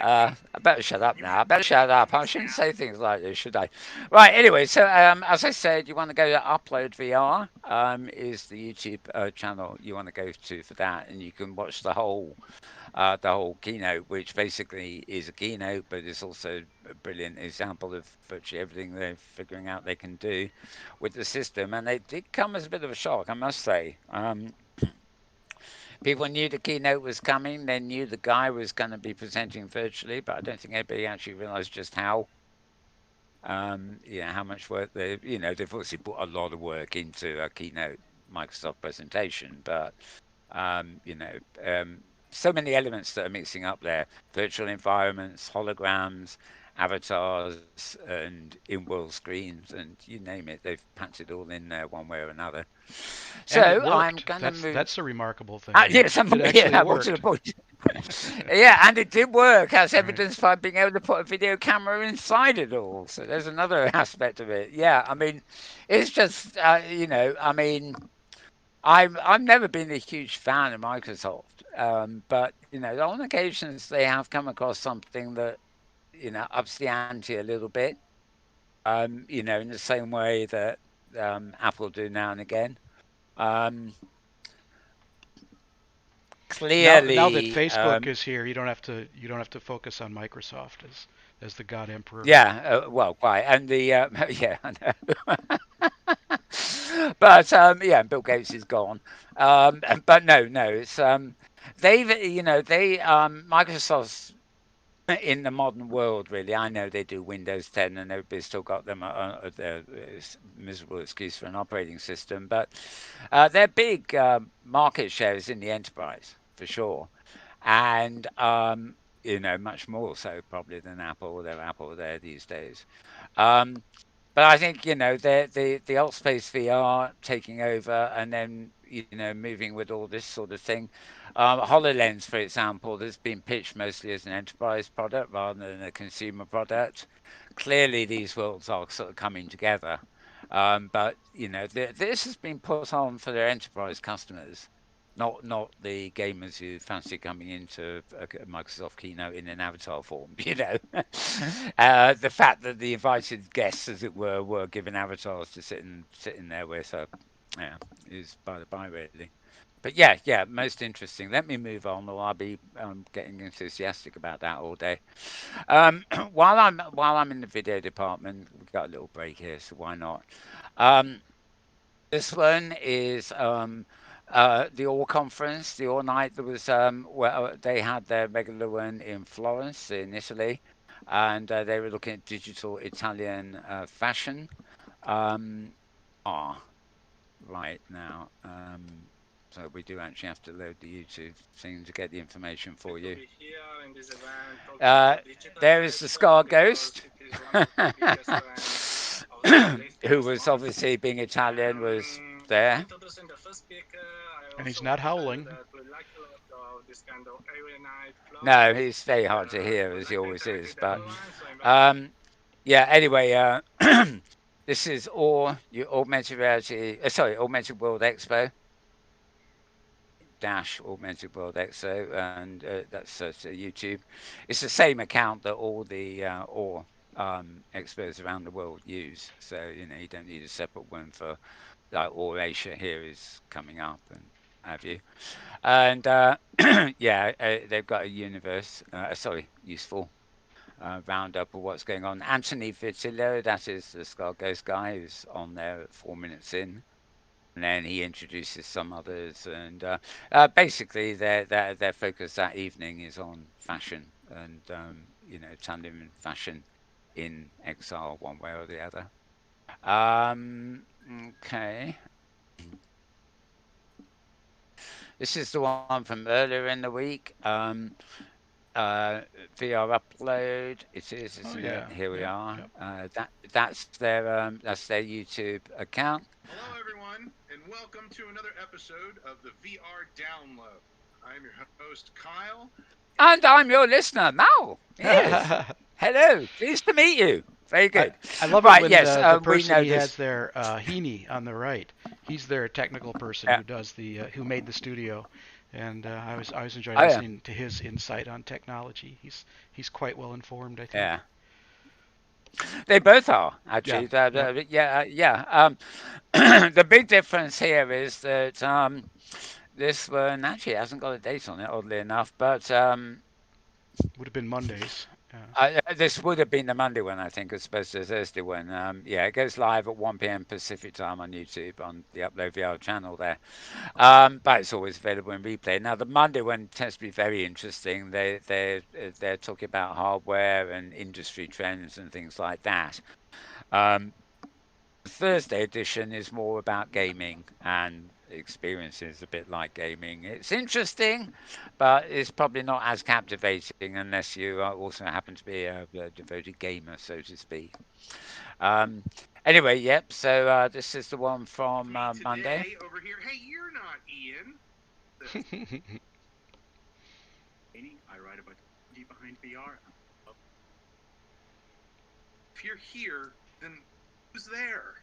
I better shut up now. I better shut up. I shouldn't say things like this, should I? Right. Anyway, so as I said, you want to go to Upload VR. Is the YouTube channel you want to go to for that, and you can watch the whole the whole keynote, which basically is a keynote, but it's also a brilliant example of virtually everything they're figuring out they can do with the system. And it did come as a bit of a shock, I must say. People knew the keynote was coming. They knew the guy was going to be presenting virtually, but I don't think anybody actually realized just how. How much work they've obviously put a lot of work into a keynote Microsoft presentation, but you know, so many elements that are mixing up there: virtual environments, holograms, avatars, and in-world screens, and you name it. They've packed it all in there one way or another. And it So I'm worked. gonna move. That's the remarkable thing. Yes, It actually yeah, more to the worked. point. Yeah, and it did work, as Right. evidenced by being able to put a video camera inside it all. So there's another aspect of it. Yeah, I mean, it's just I mean, I've never been a huge fan of Microsoft, but on occasions they have come across something that ups the ante a little bit. In the same way that Apple do now and again. Um, Now that clearly, Facebook is here, you don't have to focus on Microsoft as the God Emperor. yeah, well, quite, and the yeah, I know. But yeah, Bill Gates is gone. But no, it's Microsoft's in the modern world, really. I know they do Windows 10, and everybody's still got them their miserable excuse for an operating system, but their big market share is in the enterprise for sure, and much more so probably than Apple. They're Apple there these days. Um, but I think the alt space VR taking over, and then moving with all this sort of thing. Hololens, for example, has been pitched mostly as an enterprise product rather than a consumer product. Clearly, these worlds are sort of coming together. But this has been put on for their enterprise customers, not the gamers who fancy coming into a Microsoft keynote in an avatar form. The fact that the invited guests, as it were given avatars to sit in there with. So, yeah, is by the by, really. But yeah, most interesting. Let me move on, or I'll be getting enthusiastic about that all day. While I'm in the video department, we've got a little break here, so why not? Um, this one is the All Conference, the All Night. There was well, they had their regular one in Florence, in Italy, and they were looking at digital Italian fashion. Um, ah, right now. So we do actually have to load the YouTube thing to get the information for To you. be here in this event talking Uh, about digital there is the fashion Scar because Ghost, it is one of the biggest events of the who latest was months. obviously being Italian, was there. Introducing the first speaker, I And he's also not want to tell you howling. that we like a lot of this kind of area night No, clubs, he's very hard and to he hear, would as he like to always interact is. with But Mhm. everyone, so I invite you. um, yeah, anyway, this is Augmented Reality, Augmented World Expo dash Augmented World Expo, and that's YouTube. It's the same account that all the or experts around the world use. So you don't need a separate one for like All Asia here is coming up and have you. And yeah, they've got a useful roundup of what's going on. Anthony Vitillo, that is the Scar Ghost guy, who's on there at 4 minutes in. And then he introduces some others, and basically their focus that evening is on fashion and Italian fashion in exile, one way or the other. Okay, this is the one from earlier in the week. Uh, VR upload. It is, Oh isn't it? yeah. Here we Yep. are. Yep. That's their YouTube account. Hello, everyone, and welcome to another episode of the VR Download. I'm your host, Kyle. And I'm your listener, Mal. Yes. Hello. Pleased to meet you. Very I good. I love it Right. when Yes. the We person know he this. has there, Heaney on the right. He's their technical person Yeah. who does the who made the studio, and I always enjoy Oh yeah. listening to his insight on technology. He's quite well informed, I think. Yeah. They both are Yeah. actually. Yep. Yeah. Yeah. The big difference here is that this one actually hasn't got a date on it, oddly enough, but Would have been Mondays. Yeah. this would have been the Monday one, I think, as opposed to the Thursday one. Yeah, it goes live at 1 p.m. Pacific time on YouTube on the Upload VR channel there. But it's always available in replay. Now, the Monday one tends to be very interesting. They're talking about hardware and industry trends and things like that. Um, Thursday edition is more about gaming and experiences a bit like gaming. It's interesting, but it's probably not as captivating unless you also happen to be a devoted gamer, so to speak. Um, anyway, yep. So this is the one from Me Monday. today over here. Hey, you're not Ian. I write about the behind VR. If you're here, then who's there?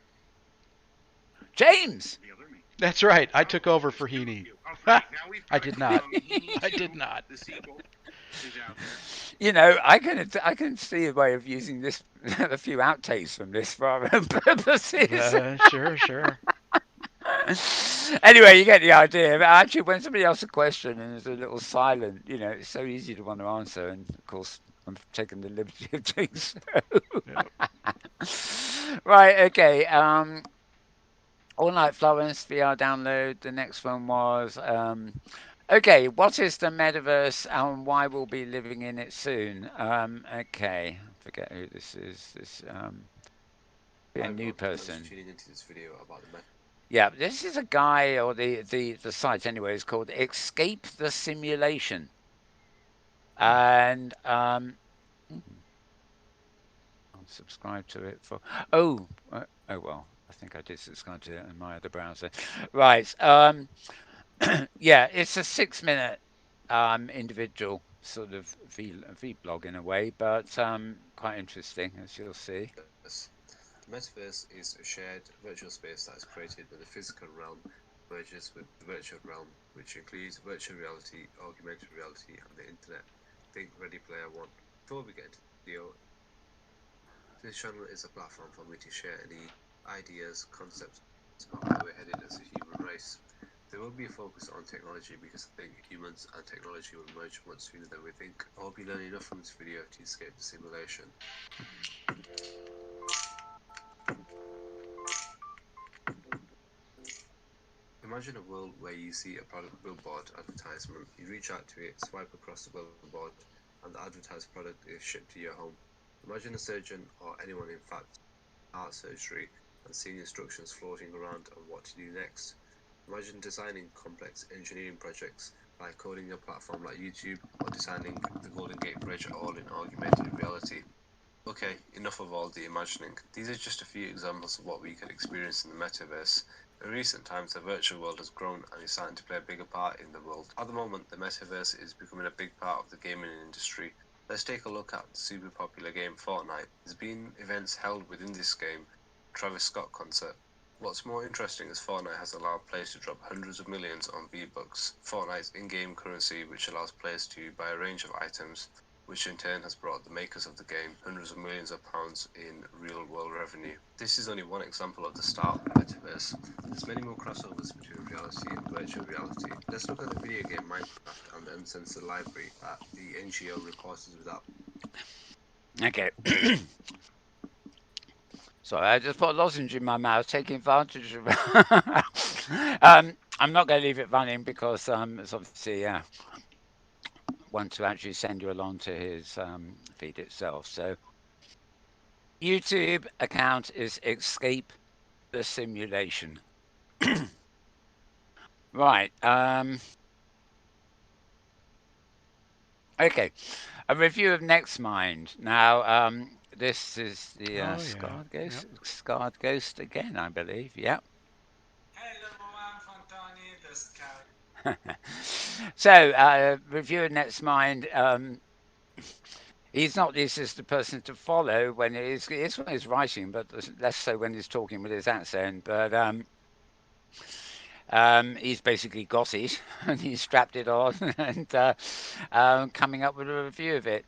James. The other me. That's right. I Oh, took over there's for two of Heaney. you. Okay, now we've I got did not. Heaney I 2, did not. the sequel, is out there. You know, I can see a way of using this a few outtakes from this for our own purposes. Sure, sure. Anyway, you get the idea. But actually, when somebody asks a question and there's a little silent, it's so easy to want to answer. And of course, I'm taking the liberty of doing so. Yep. Right. Okay. All Night Florence VR download. The next one was okay. What is the metaverse and why we'll be living in it soon? Okay. I forget who this is. This be a Hi new everyone, thanks for person. tuning into this video about the meta. Yeah, this is a guy, or the site anyway is called Escape the Simulation, and hmm, I'll subscribe to it for. Oh well, I think I did subscribe to it in my other browser. Right. Yeah, it's a 6 minute individual sort of v blog in a way, but quite interesting as you'll see. The metaverse is a shared virtual space that is created when the physical realm merges with the virtual realm, which includes virtual reality, augmented reality, and the internet. Think Ready Player One. Before we get into the video, this channel is a platform for me to share any ideas, concepts about where we're headed as a human race. There will be a focus on technology because I think humans and technology will merge much sooner than we think. I hope you learn enough from this video to escape the simulation. Imagine a world where you see a product billboard advertisement, you reach out to it, swipe across the billboard, and the advertised product is shipped to your home. Imagine a surgeon or anyone in fact heart surgery and seeing instructions floating around on what to do next. Imagine designing complex engineering projects like coding a platform like YouTube or designing the Golden Gate Bridge all in augmented reality. Okay, enough of all the imagining. These are just a few examples of what we could experience in the metaverse. In recent times, the virtual world has grown and is starting to play a bigger part in the world. At the moment, the metaverse is becoming a big part of the gaming industry. Let's take a look at the super popular game Fortnite. There's been events held within this game, Travis Scott concert. What's more interesting is Fortnite has allowed players to drop hundreds of millions on V-Bucks, Fortnite's in-game currency which allows players to buy a range of items, which in turn has brought the makers of the game hundreds of millions of pounds in real-world revenue. This is only one example of the start of the metaverse. There's many more crossovers between reality and virtual reality. Let's look at the video game Minecraft and the Uncensored Library that the NGO Reporters Without. Okay. Sorry, I just put a lozenge in my mouth, taking advantage of. I'm not going to leave it running because it's obviously want to actually send you along to his feed itself. So YouTube account is Escape the Simulation. Right. Okay. A review of Next Mind. Now, this is the Oh yeah. Yep. Scarred Ghost again, I believe. Yep. Hello, I'm Fantani, the sky. So, review of Next Mind. He's not the easiest person to follow when it's when he's writing, but less so when he's talking with his accent. But he's basically got it and he's strapped it on and coming up with a review of it.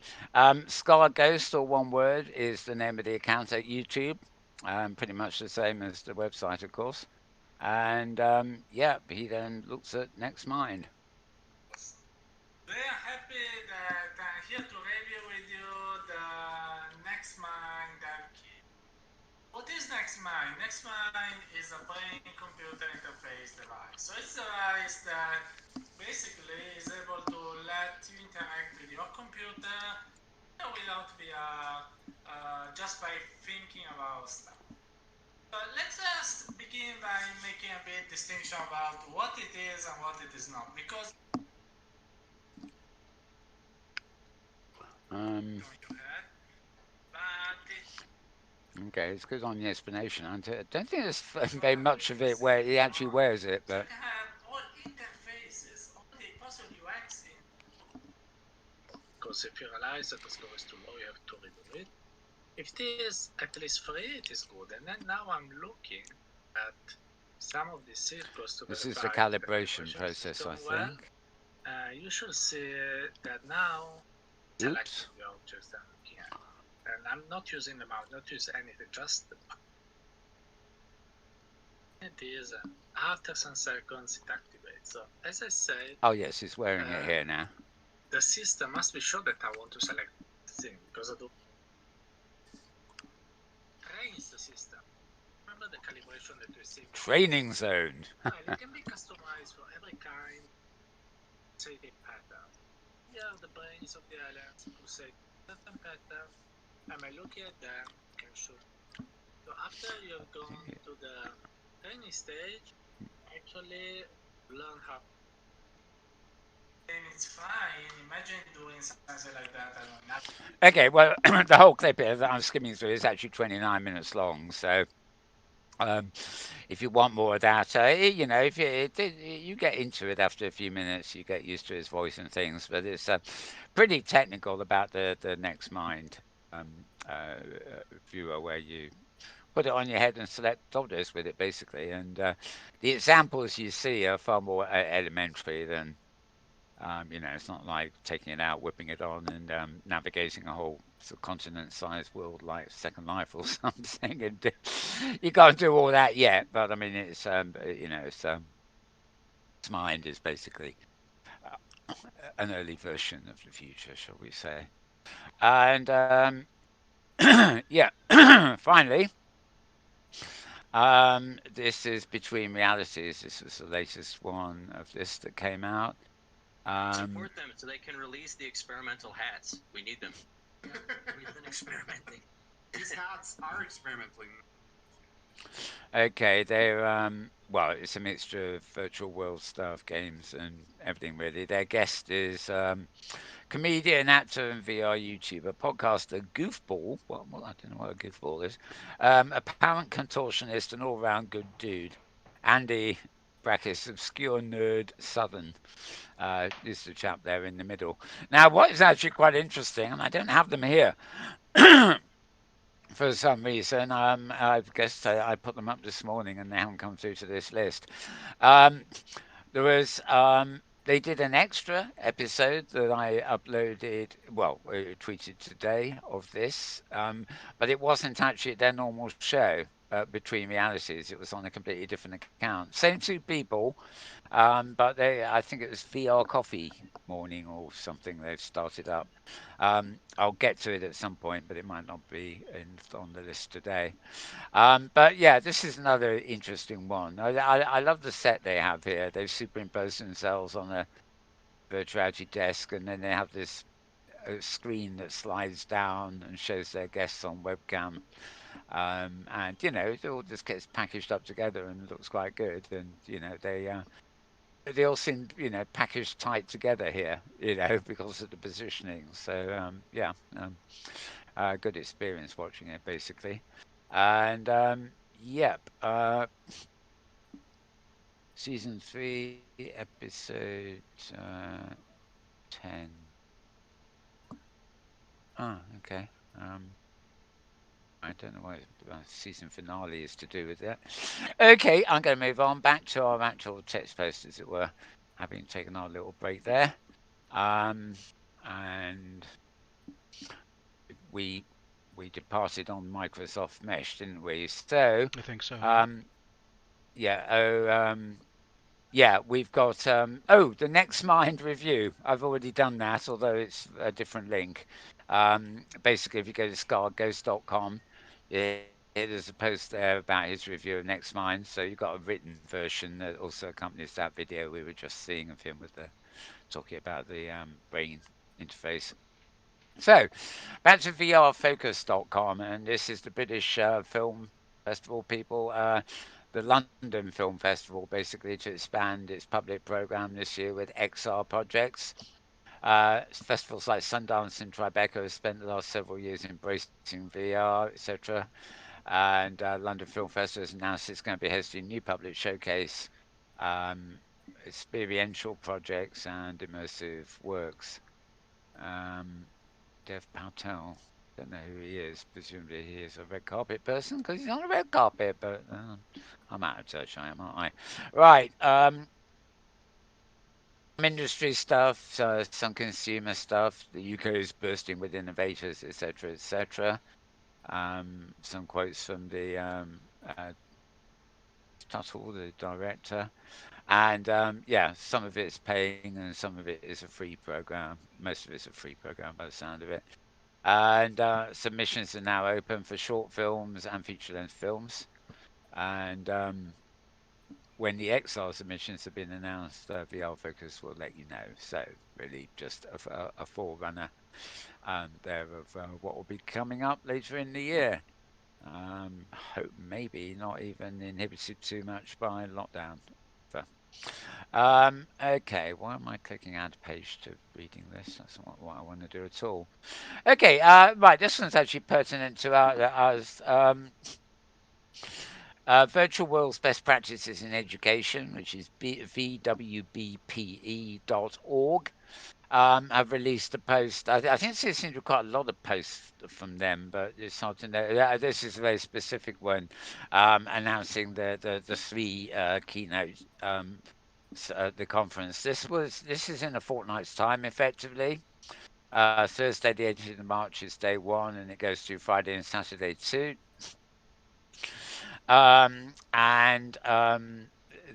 Scar Ghost, or one word, is the name of the account at YouTube. Pretty much the same as the website, of course. And yeah, he then looks at Next Mind. Today I'm happy that I'm here to review with you the NextMind Dev Kit. What is NextMind? NextMind is a brain-computer interface device. So it's a device that basically is able to let you interact with your computer without VR, just by thinking about stuff. So let's just begin by making a bit distinction about what it is and what it is not, because Um, on your head, but okay, it's good on the explanation. I don't think there's very much of it where he actually wears it, so you but can have all interfaces, all the possible UX in. Because if you realize that the score is too low, you have to redo it. If it is at least free, it is good. And then now I'm looking at some of the circles to this is the verify the calibration calibration is process, I doing well. think. You should see that now Oops. selecting the objects that I'm looking at. And I'm not using the mouse, not using anything, just the it is after some seconds it activates. So as I said, Oh yes, he's wearing it here now. the system must be sure that I want to select the thing because I do trains the system. Remember the calibration that we see? Training zone. Well, it can be customized for every kind, say the pattern. Here are the brains of the aliens who say certain pattern. Am I looking at them? Can show. So after you've gone to the training stage, actually learn how. And it's fine. Imagine doing something like that. I don't know. Okay, well, the whole clip here that I'm skimming through is actually 29 minutes long. So um, if you want more of that, you know, if you get into it after a few minutes, you get used to his voice and things. But it's pretty technical about the Next Mind um, viewer, where you put it on your head and select objects with it, basically. And the examples you see are far more elementary than. You know, it's not like taking it out, whipping it on, and navigating a whole sort of continent-sized world like Second Life or something. And you can't do all that yet, but I mean, it's you know, its mind is basically uh, an early version of the future, shall we say? And yeah, finally, this is Between Realities. This was the latest one of this that came out. Support them so they can release the experimental hats. We need them. We've been experimenting. These hats are experimenting. Okay, they're well, it's a mixture of virtual world stuff, games, and everything really. Their guest is comedian, actor, and VR YouTuber, podcaster, goofball. Well, I don't know what a goofball is. Apparent contortionist, and all-round good dude. Andy brackets obscure nerd southern is the chap there in the middle. Now, what is actually quite interesting, and I don't have them here. For some reason, I guess I put them up this morning and they haven't come through to this list. Um, there was they did an extra episode that I uploaded, well, tweeted today of this, but it wasn't actually their normal show. Between realities, it was on a completely different account. Same two people, but I think it was VR Coffee Morning or something they've started up. I'll get to it at some point, but it might not be on the list today. But yeah, this is another interesting one. I love the set they have here. They've superimposed themselves on a virtuality desk, and then they have this screen that slides down and shows their guests on webcam. And you know, it all just gets packaged up together and looks quite good. And you know, they all seem, you know, packaged tight together here, you know, because of the positioning. So yeah, good experience watching it basically. And yep, season 3, episode 10. Oh, okay. I don't know what season finale is to do with that. Okay, I'm going to move on back to our actual text post, as it were, having taken our little break there. And we we departed on Microsoft Mesh, didn't we? So I think so. Yeah. yeah. Yeah, we've got oh, the Next Mind review. I've already done that, although it's a different link. Basically, if you go to scarghost.com, there's a post there about his review of Next Mind. So you've got a written version that also accompanies that video we were just seeing of him with the talking about the brain interface. So back to vrfocus.com, and this is the British film festival people. The London Film Festival, basically, to expand its public program this year with XR projects. Festivals like Sundance and Tribeca have spent the last several years embracing VR, etc. And London Film Festival has announced it's going to be hosting a new public showcase, um, experiential projects, and immersive works. Um, Dev Patel. Don't know who he is. Presumably he is a red carpet person because he's on a red carpet. But I'm out of touch. I am, aren't I? Right. Some industry stuff, some consumer stuff. The UK is bursting with innovators, etc., etc. Some quotes from the Tuttle, the director, and yeah, some of it's paying and some of it is a free program. Most of it's a free program by the sound of it. And submissions are now open for short films and feature length films. And when the XR submissions have been announced, VR Focus will let you know. So, really, just a forerunner there of what will be coming up later in the year. Hope maybe not even inhibited too much by lockdown. So, okay, why am I clicking add page to reading this? That's not what I want to do at all. Okay, right, this one's actually pertinent to us. Virtual World's Best Practices in Education, which is vwbpe.org, have released a post. I think there seems to be quite a lot of posts from them, but it's hard to know. This is a very specific one, announcing the three keynote the conference. This is in a fortnight's time, effectively. Thursday, the 18th of March is day one, and it goes through Friday and Saturday two. And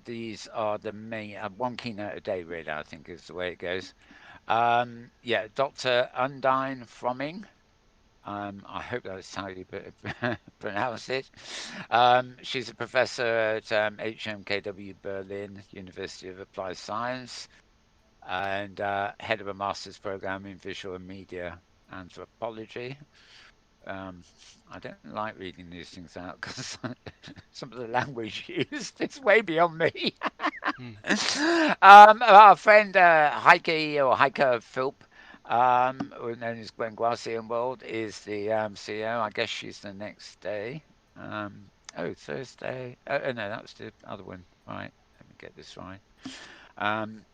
these are the main one keynote a day, really. I think is the way it goes. Yeah, Dr. Undine Fromming. I hope that's how you pronounce it. She's a professor at HMKW Berlin, University of Applied Science, and head of a master's program in visual and media anthropology. Um, I don't like reading these things out because some of the language used is way beyond me. Hmm. Our friend Heike or Heike Philp, known as Gwen Guarcian World, is the CEO. I guess she's the next day. Oh, Thursday. Oh, no, that was the other one. Right, let me get this right. Um,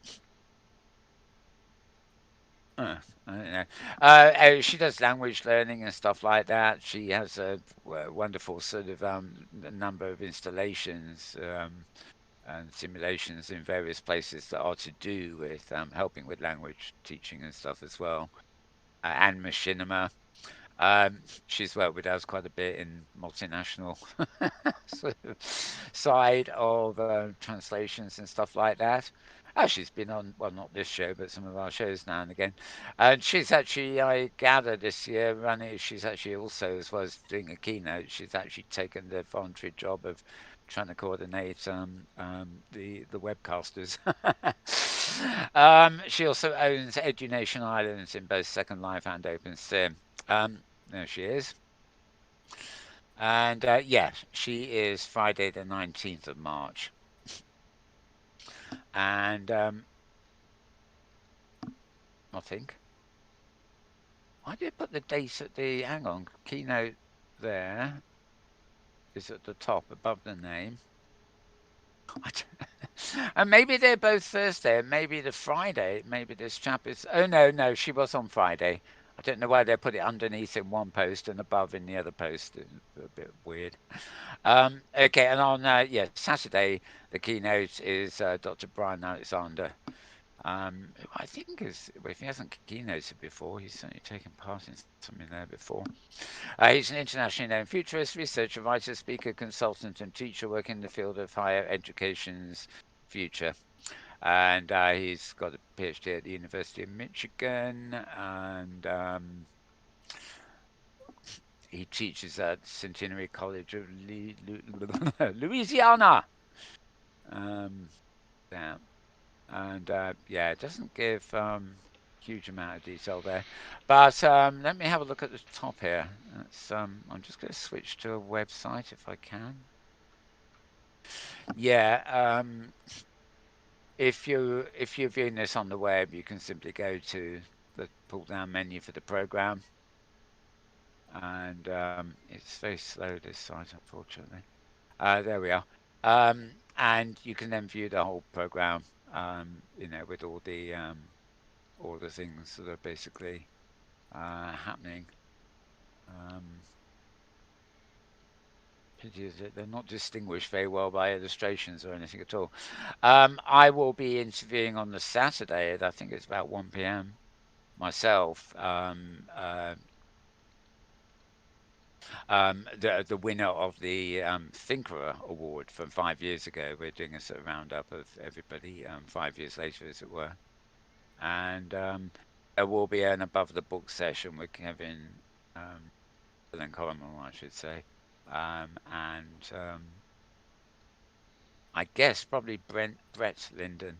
I don't know. She does language learning and stuff like that. She has a wonderful sort of number of installations and simulations in various places that are to do with helping with language teaching and stuff as well. And machinima. She's worked with us quite a bit in multinational sort of side of translations and stuff like that. Oh, she's been on, well, not this show, but some of our shows now and again. And she's actually, I gather this year, running, she's actually also, as well as doing a keynote, she's actually taken the voluntary job of trying to coordinate the webcasters. She also owns EduNation Islands in both Second Life and OpenSim. There she is. And yeah, she is Friday the 19th of March. And I think I did put the date at the, hang on, keynote there is at the top above the name. And maybe they're both Thursday, and maybe the Friday, maybe this chap is. Oh no, no, she was on Friday. I don't know why they put it underneath in one post and above in the other post. It's a bit weird. Okay, and on yeah Saturday, the keynote is Dr. Brian Alexander, I think is well, if he hasn't keynoted before, he's certainly taken part in something there before. He's an internationally known futurist, researcher, writer, speaker, consultant, and teacher working in the field of higher education's future. And he's got a PhD at the University of Michigan, and he teaches at Centenary College of Louisiana. Um, yeah. And yeah, it doesn't give huge amount of detail there. But let me have a look at the top here. I'm just going to switch to a website if I can. Yeah, if you're viewing this on the web, you can simply go to the pull down menu for the program, and it's very slow this site, unfortunately. There we are. And you can then view the whole program, with all the things that are basically happening. Um, Pity is that they're not distinguished very well by illustrations or anything at all. I will be interviewing on the Saturday at I think it's about 1 p.m. myself. The winner of the Thinker Award from 5 years ago. We're doing a sort of roundup of everybody 5 years later, as it were. And there will be an above the book session with Kevin Coleman, I should say, and I guess probably Brett Linden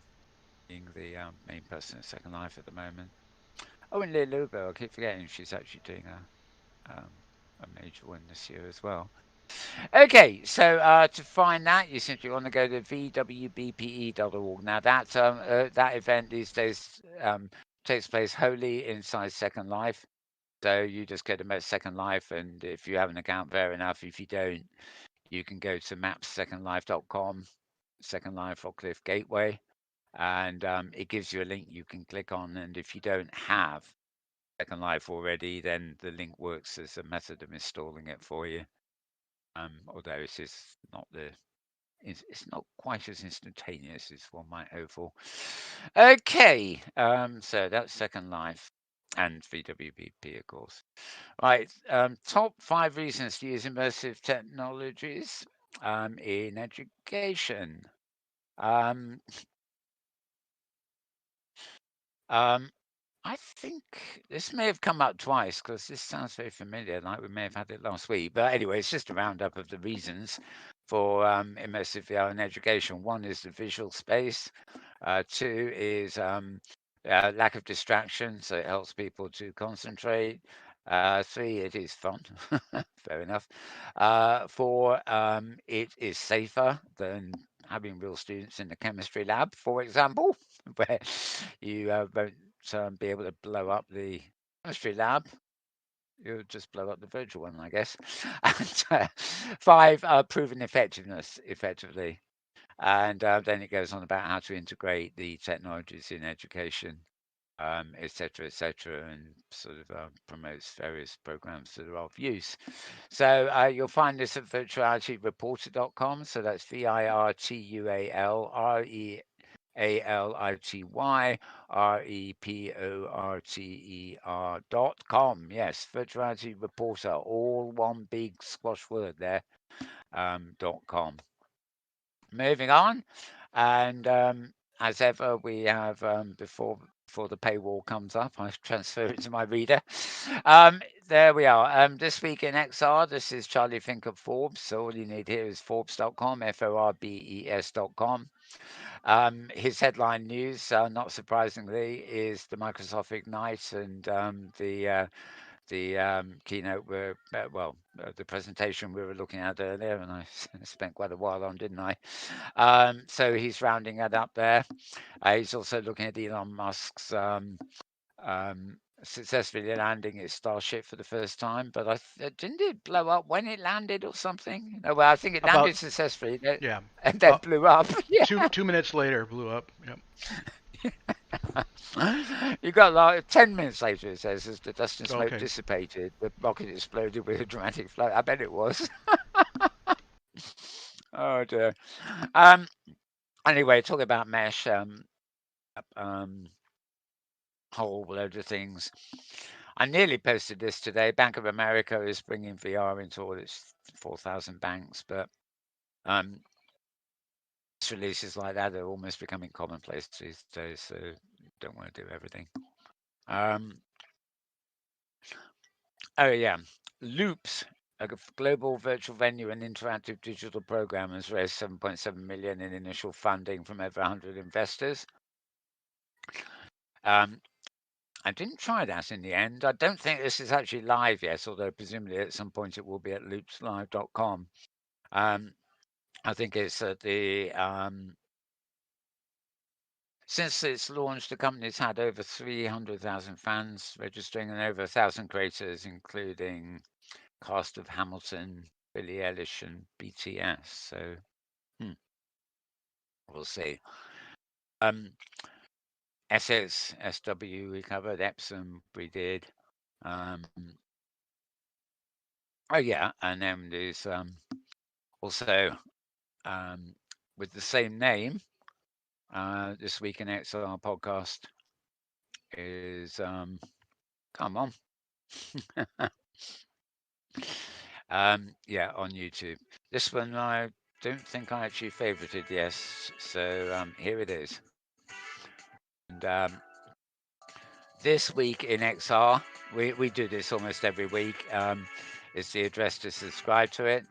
being the main person at Second Life at the moment. Oh, and Leah Lugo, I keep forgetting she's actually doing a major one this year as well. Okay, so to find that, you simply want to go to vwbpe.org. Now that event these days takes place wholly inside Second Life. So you just go to Second Life, and if you have an account, fair enough. If you don't, you can go to mapssecondlife.com, Second Life or Cliff Gateway, and it gives you a link you can click on. And if you don't have Second Life already, then the link works as a method of installing it for you. Although it's not quite as instantaneous as one might hope for. Okay, so that's Second Life and VWBP, of course. Right, top 5 reasons to use immersive technologies in education. Um, um, I think this may have come up twice because this sounds very familiar, like we may have had it last week. But anyway, it's just a roundup of the reasons for immersive VR in education. One is the visual space. Two is lack of distraction, so it helps people to concentrate. Three, it is fun. Fair enough. Four, it is safer than having real students in the chemistry lab, for example, where you won't be able to blow up the chemistry lab. You'll just blow up the virtual one, I guess. And five, proven effectiveness, effectively. And then it goes on about how to integrate the technologies in education, et cetera, and sort of promotes various programs that are of use. So you'll find this at virtualityreporter.com. So that's virtualityreporter.com. Yes, Virtuality Reporter, all one big squash word there, .com. Moving on, and as ever, we have before the paywall comes up, I transfer it to my reader. There we are. This week in XR, this is Charlie Fink of Forbes. So all you need here is Forbes.com, Forbes.com. His headline news, not surprisingly, is the Microsoft Ignite and the keynote the presentation we were looking at earlier, and I spent quite a while on, didn't I? So he's rounding that up there. He's also looking at Elon Musk's successfully landing its Starship for the first time, but didn't it blow up when it landed or something? No, well, I think it landed About successfully, yeah, and then blew up. Yeah. 2 minutes later, blew up. Yep. You got like 10 minutes later, it says, as the dust and smoke Okay. dissipated, the rocket exploded with a dramatic flow. I bet it was. Oh dear. Anyway, talking about mesh, whole load of things. I nearly posted this today. Bank of America is bringing VR into all its 4,000 banks, but um, press releases like that are almost becoming commonplace these days, so don't want to do everything. Um, oh, yeah. Loops, a global virtual venue and interactive digital program, has raised 7.7 million in initial funding from over 100 investors. Um, I didn't try that in the end. I don't think this is actually live yet, although presumably at some point it will be at loopslive.com. I think it's at the since its launch, the company's had over 300,000 fans registering and over 1,000 creators, including cast of Hamilton, Billie Eilish, and BTS. So we'll see. Essex, SW, we covered. Epsom, we did. Oh yeah, and then there's also with the same name. This week in XR podcast is come on. Yeah, on YouTube. This one I don't think I actually favorited, yes. So here it is. And this week in XR, we do this almost every week. Is the address to subscribe to it.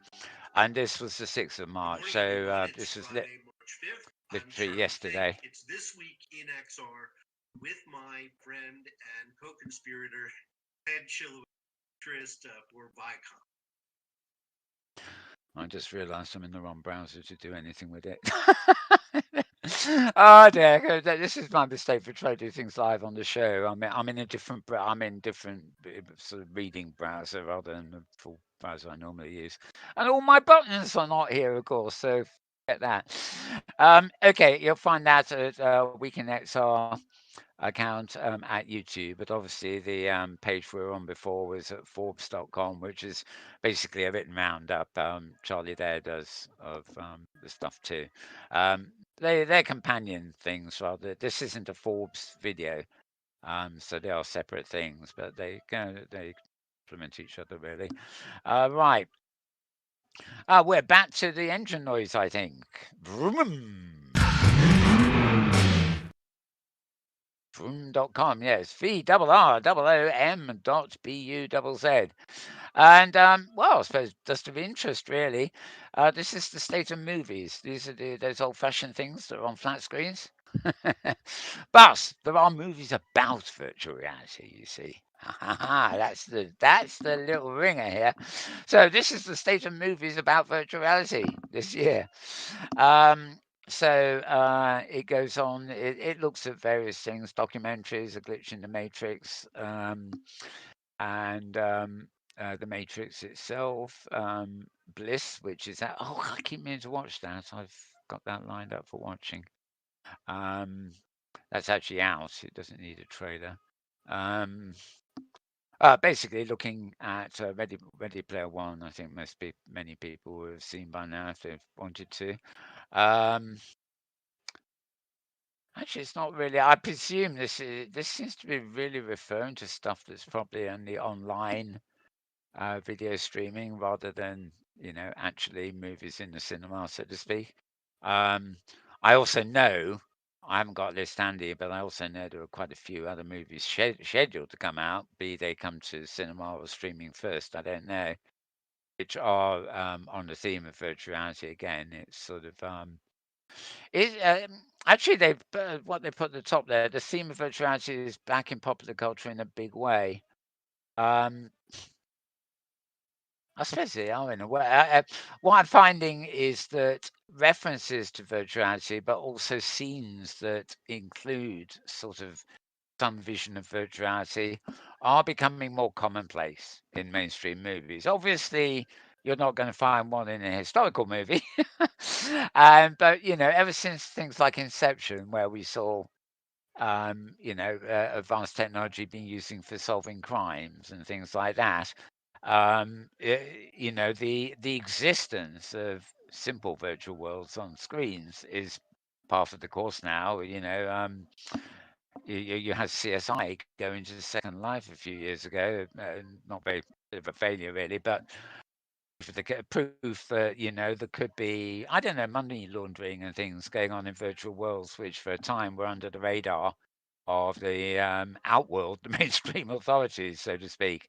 And this was the 6th of March. So this was literally yesterday. It's this week in XR with my friend and co-conspirator, head chilotrist for Vicon. I just realised I'm in the wrong browser to do anything with it. Oh dear, this is my mistake for trying to do things live on the show. I'm in a different sort of reading browser rather than the full browser I normally use, and all my buttons are not here, of course. So get that. Okay, you'll find that at Weekend XR account at YouTube, but obviously the page we were on before was at Forbes.com, which is basically a written roundup. Charlie there does of the stuff too. They're companion things rather. This isn't a Forbes video, so they are separate things, but they complement each other really. Right. We're back to the engine noise, I think. Vroom. Vroom.com, yes. VRROOM.BUZZ. And, well, I suppose just of interest, really. This is the state of movies. These are those old-fashioned things that are on flat screens. But there are movies about virtual reality, you see. That's the little ringer here. So this is the state of movies about virtual reality this year. So it goes on. It looks at various things: documentaries, A Glitch in the Matrix, and the Matrix itself, Bliss, which is that. Oh, I keep meaning to watch that. I've got that lined up for watching. That's actually out. It doesn't need a trailer. Basically, looking at Ready Player One. I think many people will have seen by now if they've wanted to. Actually, it's not really. I presume this seems to be really referring to stuff that's probably only online video streaming rather than actually movies in the cinema, so to speak. I also know I haven't got a list handy, but I also know there are quite a few other movies scheduled to come out, be they come to cinema or streaming first. I don't know, which are on the theme of virtual reality again. It's sort of actually they what they put at the top there. The theme of virtual reality is back in popular culture in a big way. I suppose they are in a way. What I'm finding is that references to virtuality, but also scenes that include sort of some vision of virtuality, are becoming more commonplace in mainstream movies. Obviously, you're not going to find one in a historical movie, but ever since things like Inception, where we saw advanced technology being used for solving crimes and things like that. The existence of simple virtual worlds on screens is path of the course now. You had CSI go into Second Life a few years ago. Not very bit of a failure really, but for the proof that there could be, I don't know, money laundering and things going on in virtual worlds, which for a time were under the radar of the outworld, the mainstream authorities, so to speak.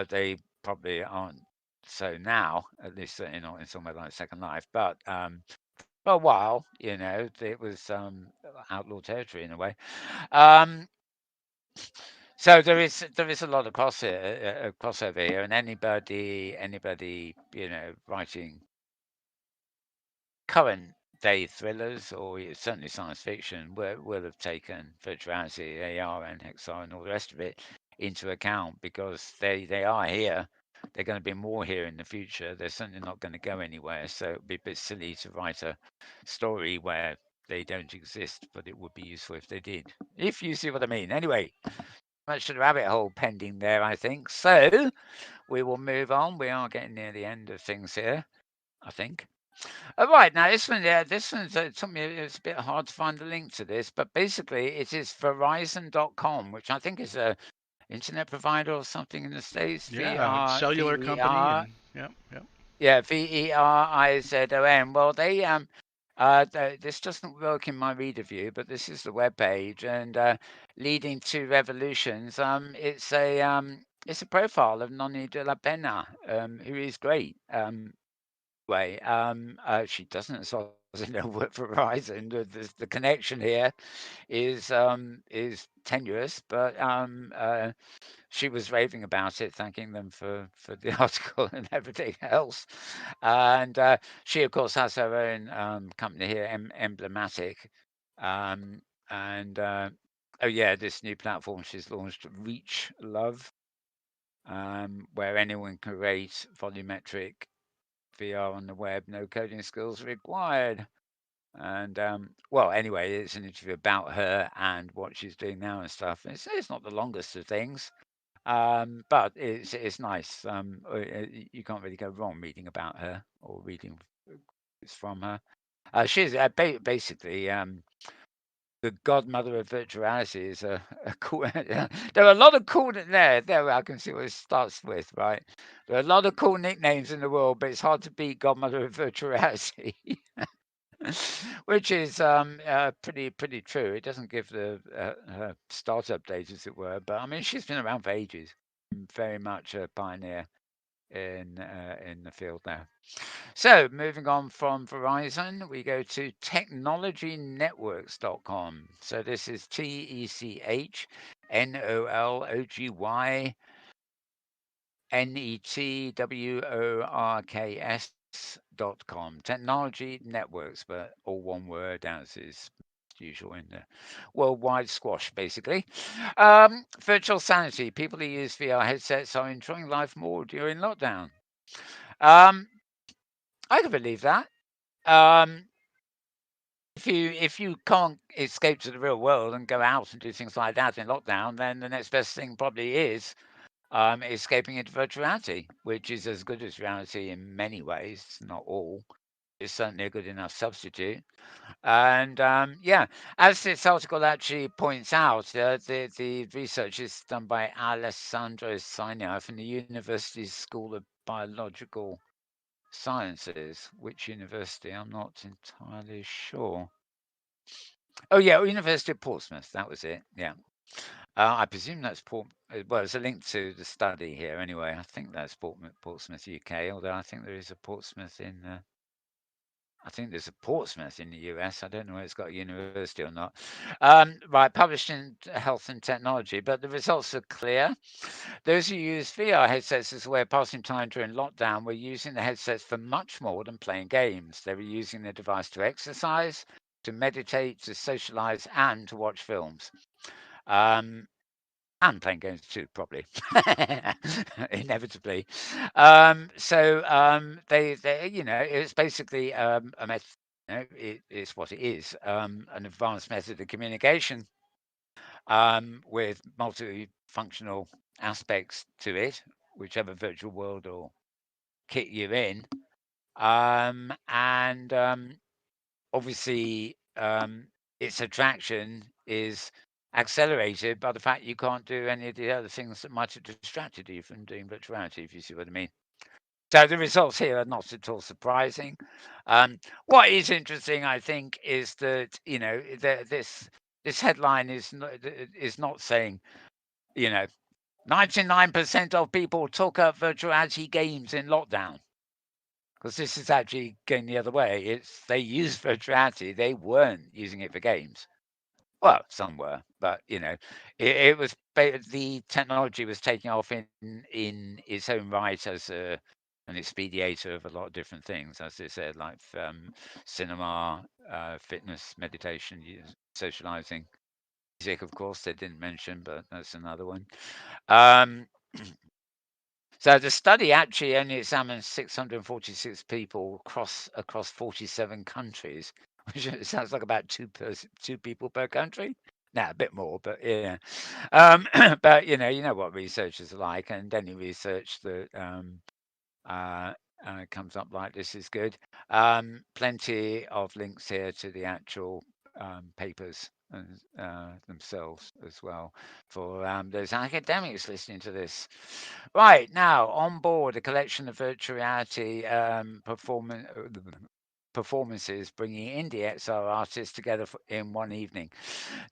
They probably aren't so now, at least certainly not in somewhere like Second Life, but for a while, it was outlaw territory in a way. Um, so there is a lot of crossover here, and anybody writing current day thrillers or certainly science fiction will have taken virtuality, AR, and XR, and all the rest of it into account because they are here. They're going to be more here in the future. They're certainly not going to go anywhere. So it'd be a bit silly to write a story where they don't exist, but it would be useful if they did. If you see what I mean. Anyway, much to the rabbit hole pending there, I think. So we will move on. We are getting near the end of things here, I think. All right, now this one's it took me. It's a bit hard to find the link to this, but basically it is Verizon.com, which I think is a internet provider or something in the States. Yeah, cellular company, and yep, yep. Yeah, Verizon. Well, this doesn't work in my reader view, but this is the web page, and leading to revolutions. It's a profile of Noni de la Pena, who is great. She doesn't, as far as I know, work for Verizon. The connection here is tenuous, but she was raving about it, thanking them for the article and everything else. And she, of course, has her own company here, Emblematic. Um, and oh yeah, this new platform she's launched, Reach Love, where anyone can rate volumetric VR on the web, no coding skills required. And well, anyway, it's an interview about her and what she's doing now and stuff. It's not the longest of things, but it's nice. You can't really go wrong reading about her or reading from her. She's basically the godmother of virtuality. Is a cool. There are a lot of cool there. I can see what it starts with, right? There are a lot of cool nicknames in the world, but it's hard to beat godmother of virtuality. Which is pretty true. It doesn't give the her startup date, as it were, but I mean she's been around for ages. Very much a pioneer in the field now. So moving on from Verizon, we go to technologynetworks.com. So this is TECHNOLGYNETWORKS.com. Technology networks, but all one word, as is usual in the worldwide squash, basically. Virtual sanity. People who use VR headsets are enjoying life more during lockdown. Um, I can believe that. Um, if you can't escape to the real world and go out and do things like that in lockdown, then the next best thing probably is escaping into virtuality, which is as good as reality in many ways, not all. It's certainly a good enough substitute. And yeah, as this article actually points out, the research is done by Alessandro Sagna from the University School of Biological Sciences. Which university? I'm not entirely sure. Oh yeah, University of Portsmouth. That was it. Yeah. I presume that's Port. Well, there's a link to the study here anyway. I think that's Portsmouth, UK. Although I think there is a Portsmouth in. I think there's a Portsmouth in the US. I don't know whether it's got a university or not. Right, published in Health and Technology, but the results are clear. Those who use VR headsets as a way of passing time during lockdown were using the headsets for much more than playing games. They were using the device to exercise, to meditate, to socialize, and to watch films. And playing games too, probably, inevitably. It's basically a method. It's what it is, an advanced method of communication with multifunctional aspects to it, whichever virtual world or kit you're in. And obviously, its attraction is accelerated by the fact you can't do any of the other things that might have distracted you from doing virtual reality, if you see what I mean. So the results here are not at all surprising. What is interesting, I think, is that this headline is not saying, you know 99% of people took up virtual reality games in lockdown, because this is actually going the other way. It's they used virtual reality, they weren't using it for games. Well, some were, but it was the technology was taking off in its own right as an expediator of a lot of different things, as they said, like cinema, fitness, meditation, socializing, music. Of course, they didn't mention, but that's another one. Um, so the study actually only examined 646 people across 47 countries, which sounds like about two people per country. No, a bit more, but yeah. But you know what researchers are like, and any research that uh, comes up like this is good. Plenty of links here to the actual papers themselves as well for those academics listening to this. Right now, on board a collection of virtual reality performances bringing indie XR artists together in one evening.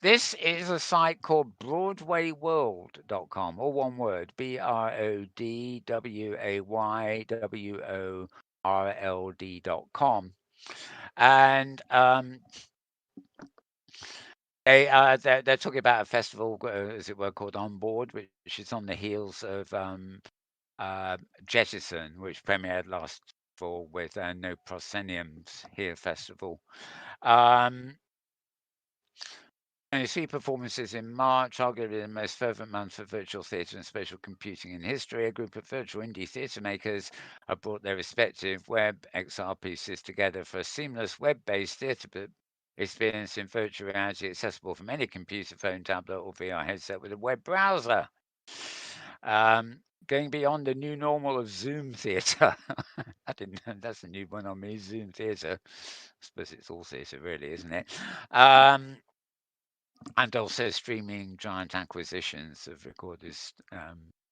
This is a site called BroadwayWorld.com, or one word, BroadwayWorld.com. And they're talking about a festival, as it were, called On Board, which is on the heels of Jettison, which premiered last fall with No Prosceniums Here Festival. And you see performances in March, arguably the most fervent month for virtual theatre and spatial computing in history. A group of virtual indie theatre makers have brought their respective web XR pieces together for a seamless web-based theatre experience in virtual reality, accessible from any computer, phone, tablet, or VR headset with a web browser. Going beyond the new normal of Zoom theatre. I didn't know, that's a new one on me, Zoom theatre. I suppose it's all theatre, really, isn't it? And also streaming giant acquisitions of recorded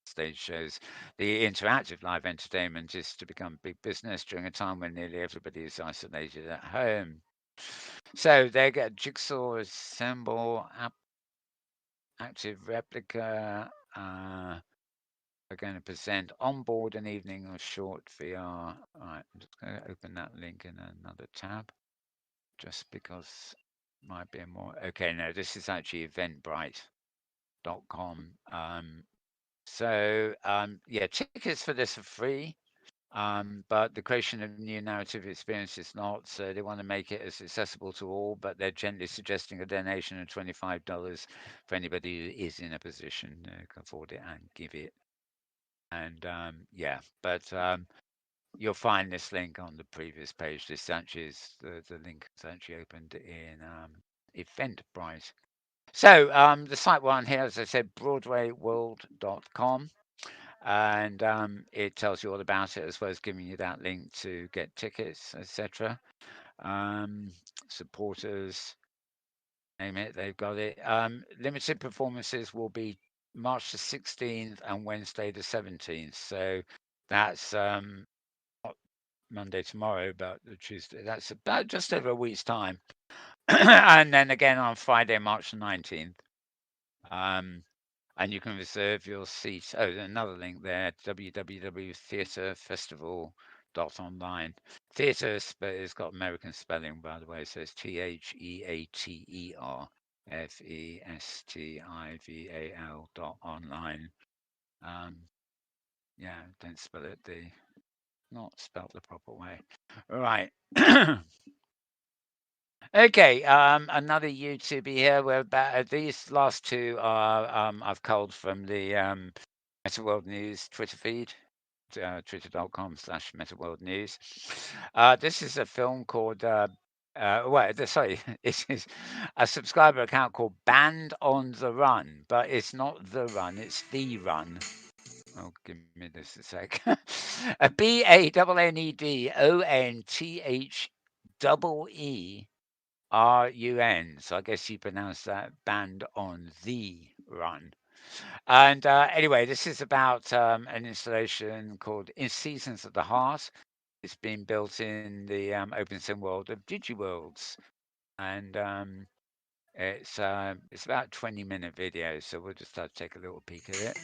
stage shows. The interactive live entertainment is to become big business during a time when nearly everybody is isolated at home. So they get Jigsaw Assemble, Active Replica. We're going to present On Board an Evening of Short VR. All right, I'm just going to open that link in another tab, just because it might be a more... Okay, no, this is actually eventbrite.com. Yeah, tickets for this are free, but the creation of new narrative experience is not. So they want to make it as accessible to all, but they're gently suggesting a donation of $25 for anybody who is in a position to afford it and give it. And yeah, but you'll find this link on the previous page. This actually is the link is actually opened in Eventbrite. So the site one here, as I said, BroadwayWorld.com, and it tells you all about it, as well as giving you that link to get tickets, etc. Supporters, name it, they've got it. Limited performances will be March the 16th and Wednesday the 17th. So that's not Monday tomorrow, but the Tuesday. That's about just over a week's time. And then again on Friday, March the 19th. And you can reserve your seat. Oh, another link there, www.theatrefestival.online. Theatre, but it's got American spelling, by the way, so it's TheaterFestival.online. Yeah, don't spell it not spelled the proper way. Right. Okay, another YouTuber here. We're about these last two are I've culled from the Metaworld News Twitter feed, twitter.com/Metaworld News. This is a film called sorry, this is a subscriber account called Band on the Run, but it's not the run, it's the run. Oh, give me this a sec. A BANNEDONTHEE RUN. So I guess you pronounce that band on the run. And anyway, this is about an installation called In Seasons of the Heart. It's been built in the open sim world of DigiWorlds, and it's about 20-minute video. So we'll just take a little peek at it.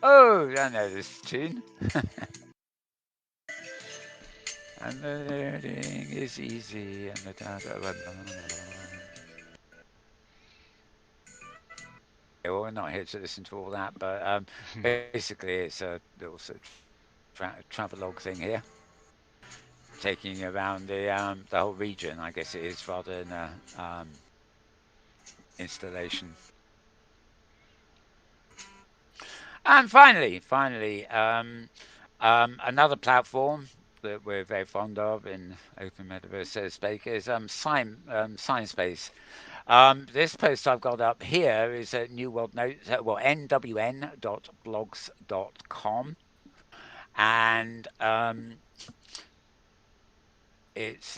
Oh, I know this tune. And the learning is easy, and the yeah, well, we're not here to listen to all that, but basically, it's a little sort of travelogue thing here, taking you around the whole region. I guess it is rather than a installation. And finally, another platform that we're very fond of in Open Metaverse, so to speak, is Sciencebase. This post I've got up here is at New World Notes, well, nwn.blogs.com, and it's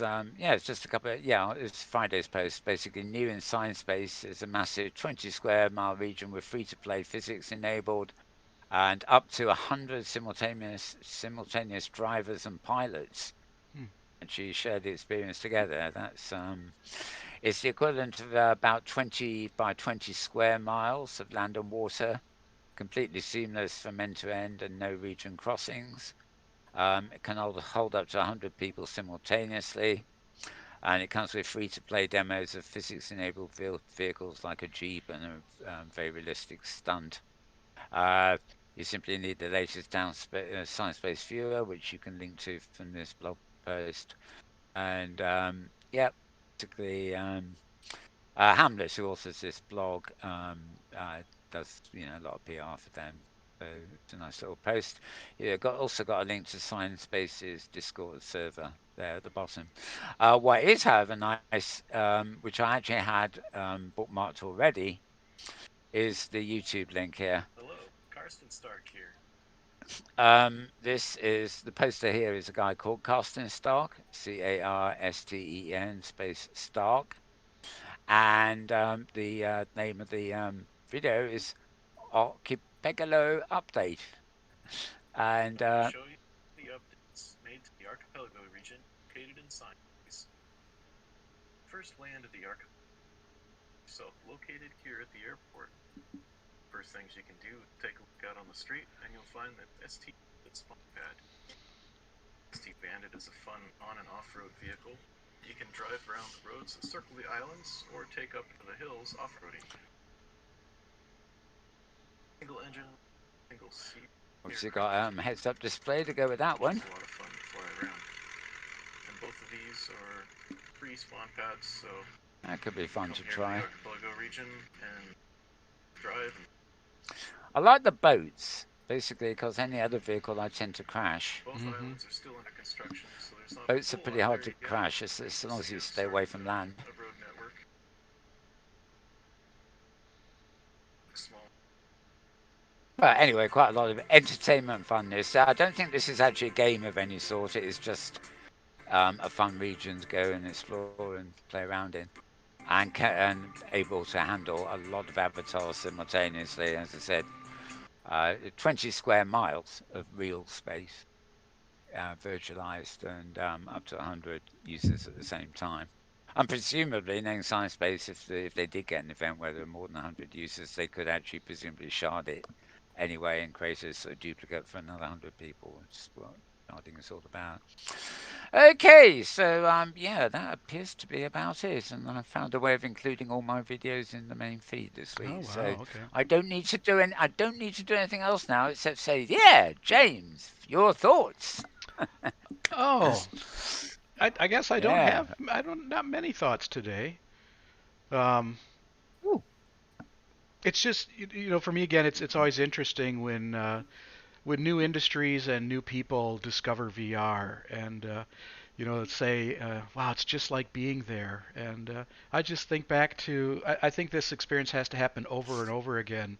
just a couple of, it's Friday's post. Basically, new in Sciencebase is a massive 20 square mile region with free-to-play physics enabled and up to 100 simultaneous drivers and pilots. Actually share the experience together. That's it's the equivalent of about 20 by 20 square miles of land and water, completely seamless from end to end and no region crossings. It can hold up to 100 people simultaneously, and it comes with free-to-play demos of physics-enabled vehicles like a Jeep and a very realistic stunt. You simply need the latest Sciencebase viewer, which you can link to from this blog post. And basically, Hamlet, who authors this blog, does a lot of PR for them. So it's a nice little post. Also got a link to Sciencebas's Discord server there at the bottom. What is, however, nice, which I actually had bookmarked already, is the YouTube link here. Hello, Karsten Stark here. This is the poster here is a guy called Karsten Stark, Carsten space Stark, and the name of the video is Archipelago Update. And I'll show you the updates made to the archipelago region located in Sciencebase. First land at the archipelago itself, located here at the airport. First things you can do is take a look out on the street and you'll find that ST spawn pad. ST Bandit is a fun on and off-road vehicle. You can drive around the roads that circle the islands or take up to the hills off-roading. Single engine, single seat. Obviously got heads-up display to go with that one. It's a lot of fun to fly around. And both of these are free spawn pads, so that could be fun to try. The archipelago region and drive. I like the boats, basically, because any other vehicle I tend to crash. Both islands are still under construction, so there's not boats are pretty hard to crash, as long as you stay away from land. A road network. Small. But anyway, quite a lot of entertainment fun this. I don't think this is actually a game of any sort. It is just a fun region to go and explore and play around in. And able to handle a lot of avatars simultaneously, as I said. 20 square miles of real space, virtualized, and up to 100 users at the same time. And presumably, knowing Sciencebase, if they did get an event where there are more than 100 users, they could actually presumably shard it anyway and create a sort of duplicate for another 100 people. It's what sharding is all about. Okay, so that appears to be about it, and I found a way of including all my videos in the main feed this week. Oh, wow, so okay. I don't need to do anything else now except say, James, your thoughts. Oh, I guess I don't have not many thoughts today. It's just for me again, it's always interesting when new industries and new people discover VR, and that say, "Wow, it's just like being there." And I just think back to, I think this experience has to happen over and over again,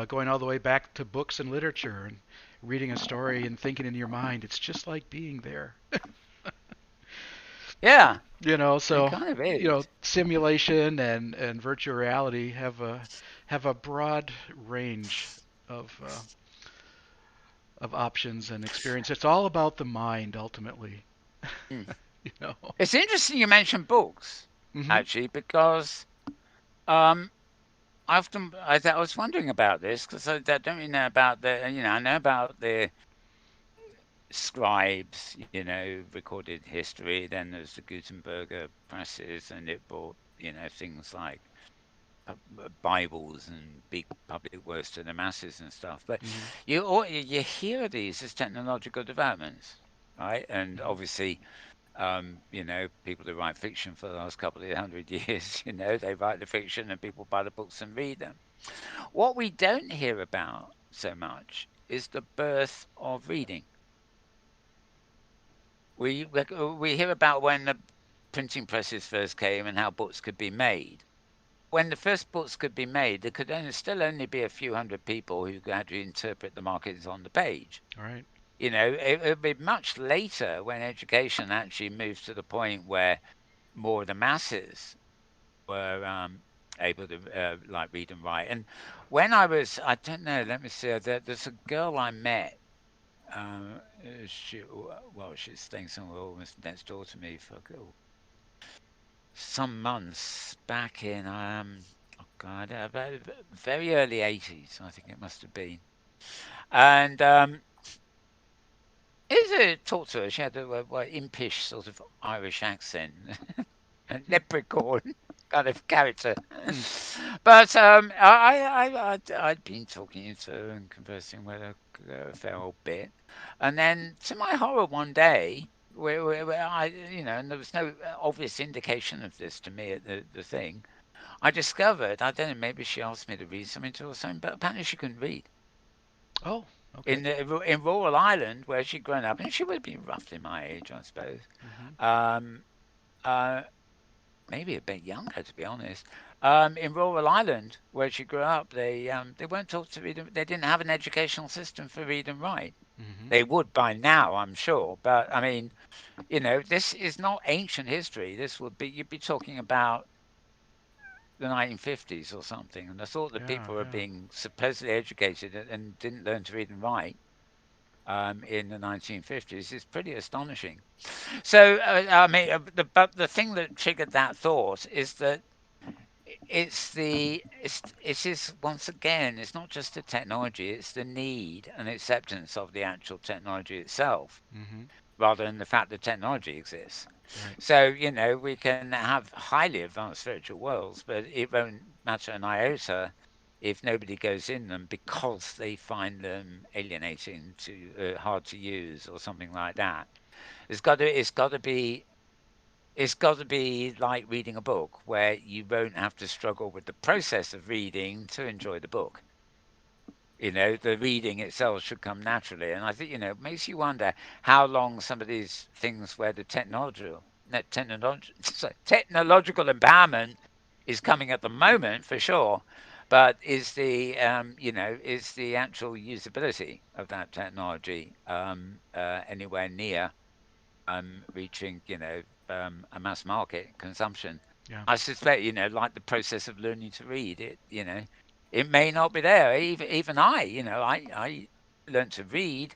going all the way back to books and literature and reading a story and thinking in your mind, it's just like being there. Yeah, it So kind of is. simulation and virtual reality have a broad range of uh, of options and experience. It's all about the mind ultimately. Mm. you know. It's interesting you mentioned books, hmm actually, because um, I was wondering about this because I don't really know about I know about the scribes, recorded history. Then there's the Gutenberg presses, and it brought, things like Bibles and big public works to the masses and stuff. But hmm you hear these as technological developments, right? And hmm obviously, people who write fiction for the last couple of hundred years, they write the fiction and people buy the books and read them. What we don't hear about so much is the birth of reading. We hear about when the printing presses first came and how books could be made. When the first books could be made, there could still only be a few hundred people who could actually interpret the markings on the page. All right. It would be much later when education actually moves to the point where more of the masses were able to like read and write. And when I don't know, let me see, there's a girl I met. She's staying somewhere almost next door to me for some months back in oh god, about very early 80s, I think it must have been. And is it talked to her? She had a impish sort of Irish accent, a leprechaun kind of character. Hmm. But I'd been talking to her and conversing with her a fair old bit, and then to my horror, one day, where and there was no obvious indication of this to me at the thing. I discovered, I don't know, maybe she asked me to read something to her or something, but apparently she couldn't read. Oh, okay. In rural Ireland, where she'd grown up, and she would have been roughly my age, I suppose. hmm Um, uh, Maybe a bit younger, to be honest. In rural Ireland, where she grew up, they weren't taught to read. They didn't have an educational system for read and write. hmm They would by now, I'm sure. But I mean, this is not ancient history. This would be you'd be talking about the 1950s or something. And the thought that Yeah, people were yeah. being supposedly educated and didn't learn to read and write in the 1950s is pretty astonishing. So, I mean, but the thing that triggered that thought is that it is once again, it's not just the technology, it's the need and acceptance of the actual technology itself, hmm rather than the fact that technology exists. Right. So, we can have highly advanced virtual worlds, but it won't matter an iota if nobody goes in them because they find them alienating to hard to use or something like that. It's got to be like reading a book where you won't have to struggle with the process of reading to enjoy the book. The reading itself should come naturally. And I think, it makes you wonder how long some of these things where the technological empowerment is coming at the moment for sure. But is the actual usability of that technology anywhere near reaching, a mass market consumption? Yeah. I suspect, like the process of learning to read, it may not be there. Even I learned to read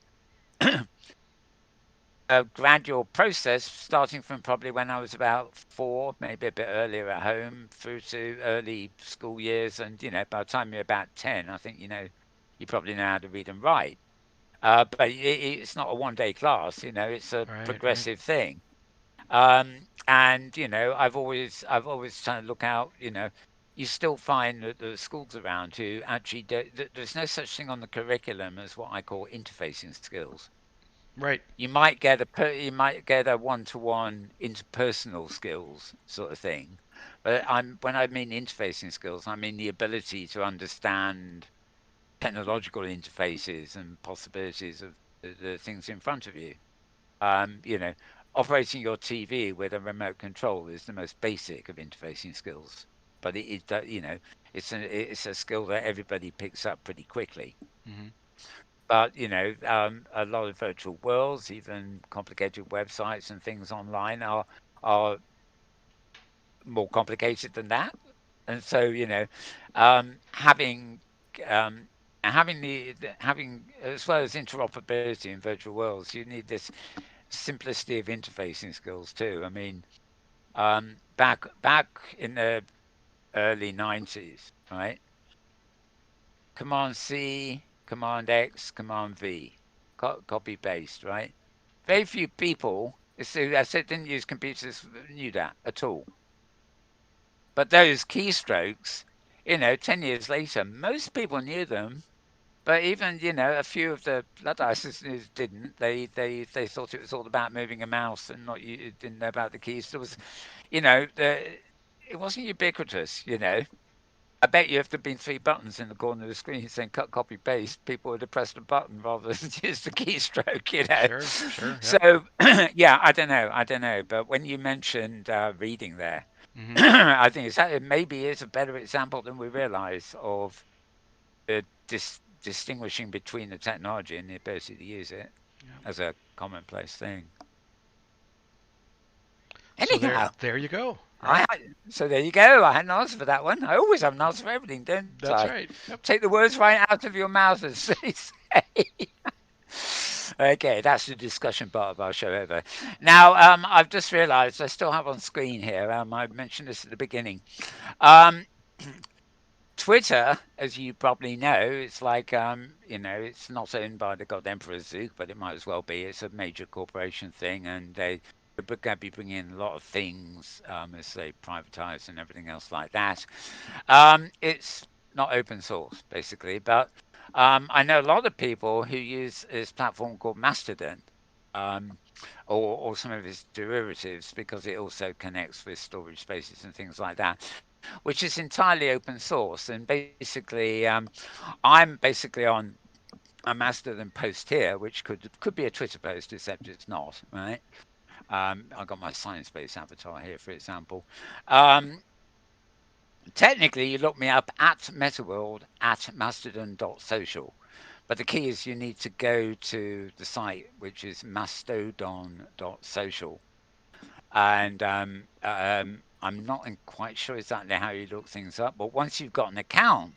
a gradual process starting from probably when I was about 4, maybe a bit earlier at home, through to early school years, and by the time you're about 10, I think you probably know how to read and write. But it's not a one-day class. It's a Right, right. progressive thing. And I've always trying to look out. You still find that the schools around who actually there's no such thing on the curriculum as what I call interfacing skills. Right. You might get a one-to-one interpersonal skills sort of thing, but when I mean interfacing skills, I mean the ability to understand technological interfaces and possibilities of the things in front of you. Um, you know, operating your TV with a remote control is the most basic of interfacing skills. But it's a skill that everybody picks up pretty quickly. Hmm. But a lot of virtual worlds, even complicated websites and things online, are more complicated than that. And so having um, having as well as interoperability in virtual worlds, you need this simplicity of interfacing skills too. I mean, back in the early 90s, right? Command C, Command X, Command V, copy paste, right? Very few people, so I said, didn't use computers, knew that at all. But those keystrokes, 10 years later, most people knew them. But even, a few of the Luddites didn't. They thought it was all about moving a mouse and not you didn't know about the keys. There was, it wasn't ubiquitous. I bet you if there'd been three buttons in the corner of the screen saying cut, copy, paste, people would have pressed a button rather than just a keystroke. Sure, sure, yep. So, yeah, I don't know. But when you mentioned reading there, Hmm. I think it maybe is a better example than we realize of distinguishing between the technology and the ability to use it Yep. as a commonplace thing. So there, Anyhow, there you go. I Right. so there you go. I had an answer for that one. I always have an answer for everything, don't I? That's right. Yep. Take the words right out of your mouth, as they say. Okay, that's the discussion part of our show over. Now, I've just realised I still have on screen here. I mentioned this at the beginning. Um, Twitter, as you probably know, it's like it's not owned by the god Emperor Zook, but it might as well be. It's a major corporation thing, and they're going to be bringing in a lot of things as they privatize and everything else like that. It's not open source, basically, but I know a lot of people who use this platform called Mastodon. Um, or some of its derivatives because it also connects with storage spaces and things like that, which is entirely open source. And basically, I'm basically on a Mastodon post here, which could be a Twitter post, except it's not, right? I got my science-based avatar here, for example. Um, Technically, you look me up at Metaworld at mastodon.social. But the key is you need to go to the site, which is mastodon.social. And I'm not quite sure exactly how you look things up, but once you've got an account,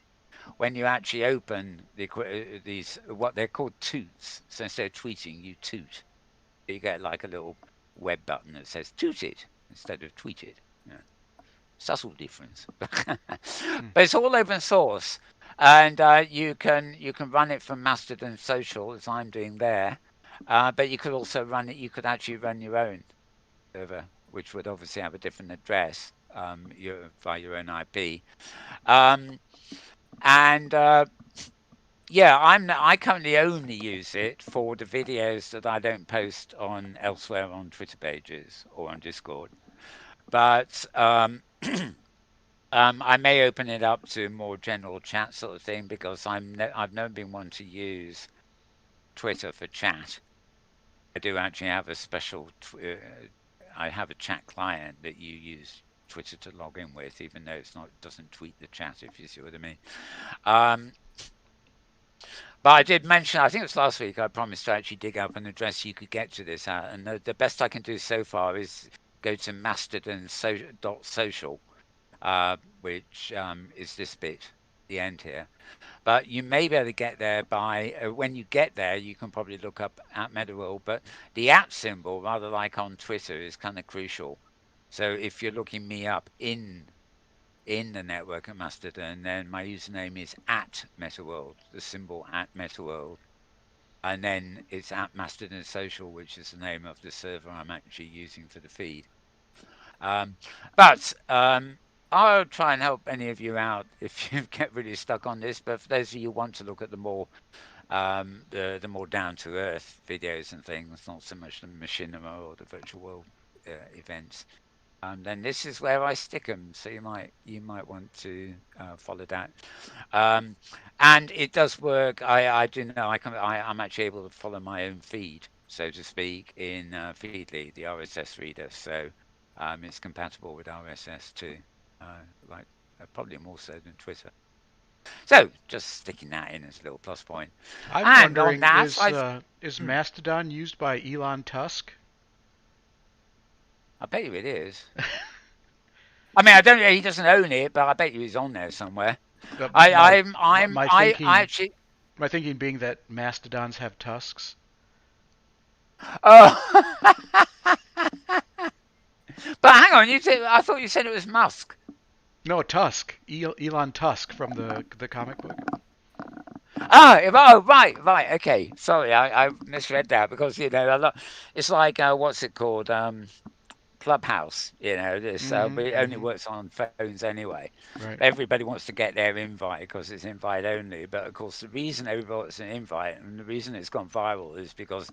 when you actually open these, what they're called toots, so instead of tweeting, you toot. You get like a little web button that says toot it instead of tweet it. Yeah. Subtle difference, but Hmm. it's all open source, and you can run it from Mastodon Social as I'm doing there, but you could also run it. You could actually run your own server, which would obviously have a different address via your own IP. Um, and yeah, I currently only use it for the videos that I don't post on elsewhere on Twitter pages or on Discord. But I may open it up to more general chat sort of thing because I've never been one to use Twitter for chat. I do actually have a I have a chat client that you use Twitter to log in with, even though doesn't tweet the chat, if you see what I mean. Um, but I did mention, I think it was last week, I promised to actually dig up an address you could get to this at, and the best I can do so far is go to mastodon.social, which is this bit, the end here. But you may be able to get there by when you get there, you can probably look up at Metaworld. But the at symbol, rather like on Twitter, is kind of crucial. So if you're looking me up in the network at Mastodon, then my username is at MetaWorld, the symbol at MetaWorld. And then it's at Mastodon Social, which is the name of the server I'm actually using for the feed. Um, but I'll try and help any of you out if you get really stuck on this. But for those of you who want to look at the more down to earth videos and things, not so much the machinima or the virtual world events, then this is where I stick them. So you might want to follow that. And it does work. I do know I'm actually able to follow my own feed. so to speak, in Feedly, the RSS reader. So it's compatible with RSS too, like probably more so than Twitter. So just sticking that in as a little plus point. I'm And on wondering, that, is Mastodon used by Elon Tusk? I bet you it is. I mean, I don't know. He doesn't own it, but I bet you he's on there somewhere. My I thinking, actually. my thinking being that mastodons have tusks. Oh, but hang on. You said I thought you said it was Musk. No, Tusk. Elon Tusk from the comic book. Oh, right. Okay, sorry, I misread that because it's like what's it called? Clubhouse. This it only Mm-hmm. works on phones anyway. Right. Everybody wants to get their invite because it's invite only. But of course, the reason everybody wants an invite and the reason it's gone viral is because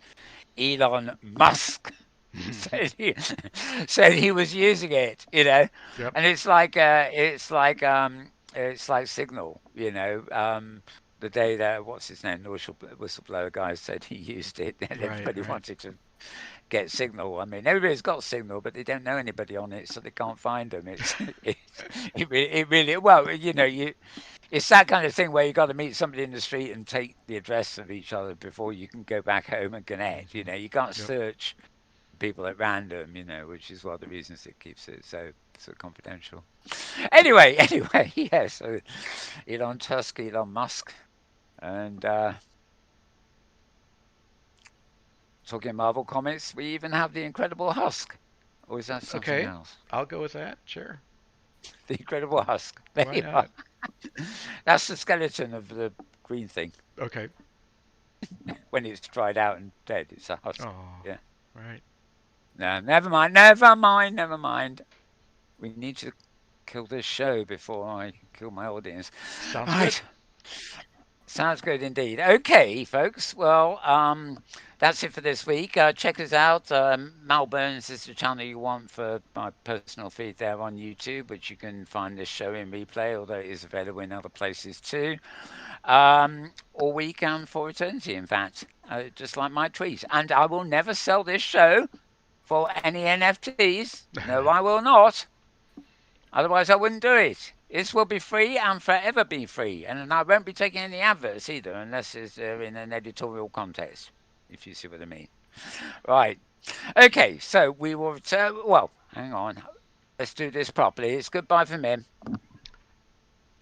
Elon Musk said he said he was using it. Yep. And it's like Signal. The day that what's his name, the whistleblower guy said he used it, and Right. everybody Right. wanted to get Signal. I mean, everybody's got Signal, but they don't know anybody on it, so they can't find them. It really well, it's that kind of thing where you got to meet somebody in the street and take the address of each other before you can go back home and connect. Mm-hmm. You can't Yep. search people at random. Which is one of the reasons it keeps it so confidential. Anyway, yeah. So Elon Tusk, Elon Musk, and talking Marvel comics, we even have the Incredible Husk. Or is that something Okay. else? I'll go with that. Sure. The Incredible Husk. There Why you are. not? That's the skeleton of the green thing. Okay. When it's dried out and dead, it's a husk. Oh. Yeah. Right. No, never mind. Never mind. Never mind. We need to kill this show before I kill my audience. Sounds good. Right. Sounds good indeed. Okay, folks. Well, that's it for this week. Check us out. Mal Burns is the channel you want for my personal feed there on YouTube, which you can find this show in replay, although it is available in other places too. All week and for eternity, in fact, just like my tweet. And I will never sell this show for any NFTs. No, I will not. Otherwise, I wouldn't do it. This will be free and forever be free. And I won't be taking any adverts either, unless it's in an editorial context, if you see what I mean. Right. Okay, so we will return. Well, hang on. Let's do this properly. It's goodbye from him.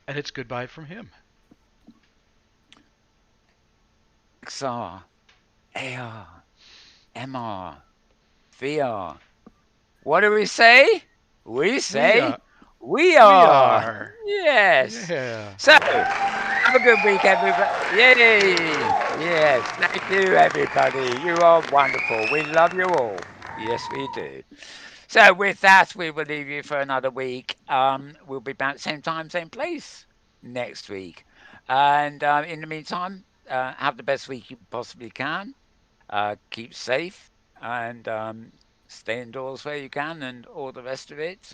And it's goodbye from him. XR, AR, MR, VR. What do we say? We We say are. we We are. are. Yes. Yeah. So, have a good week, everybody. Yay. Yes. Thank you, everybody. You are wonderful. We love you all. Yes, we do. So, with that, we will leave you for another week. We'll be back same time, same place next week. And in the meantime, have the best week you possibly can. Keep safe and stay indoors where you can and all the rest of it.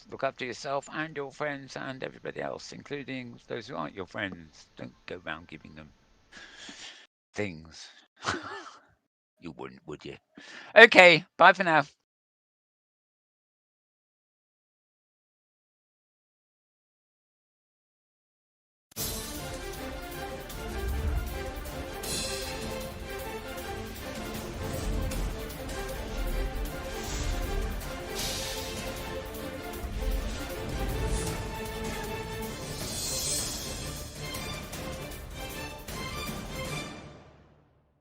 Look after yourself and your friends and everybody else, including those who aren't your friends. Don't go around giving them things. You wouldn't, would you? Okay, bye for now.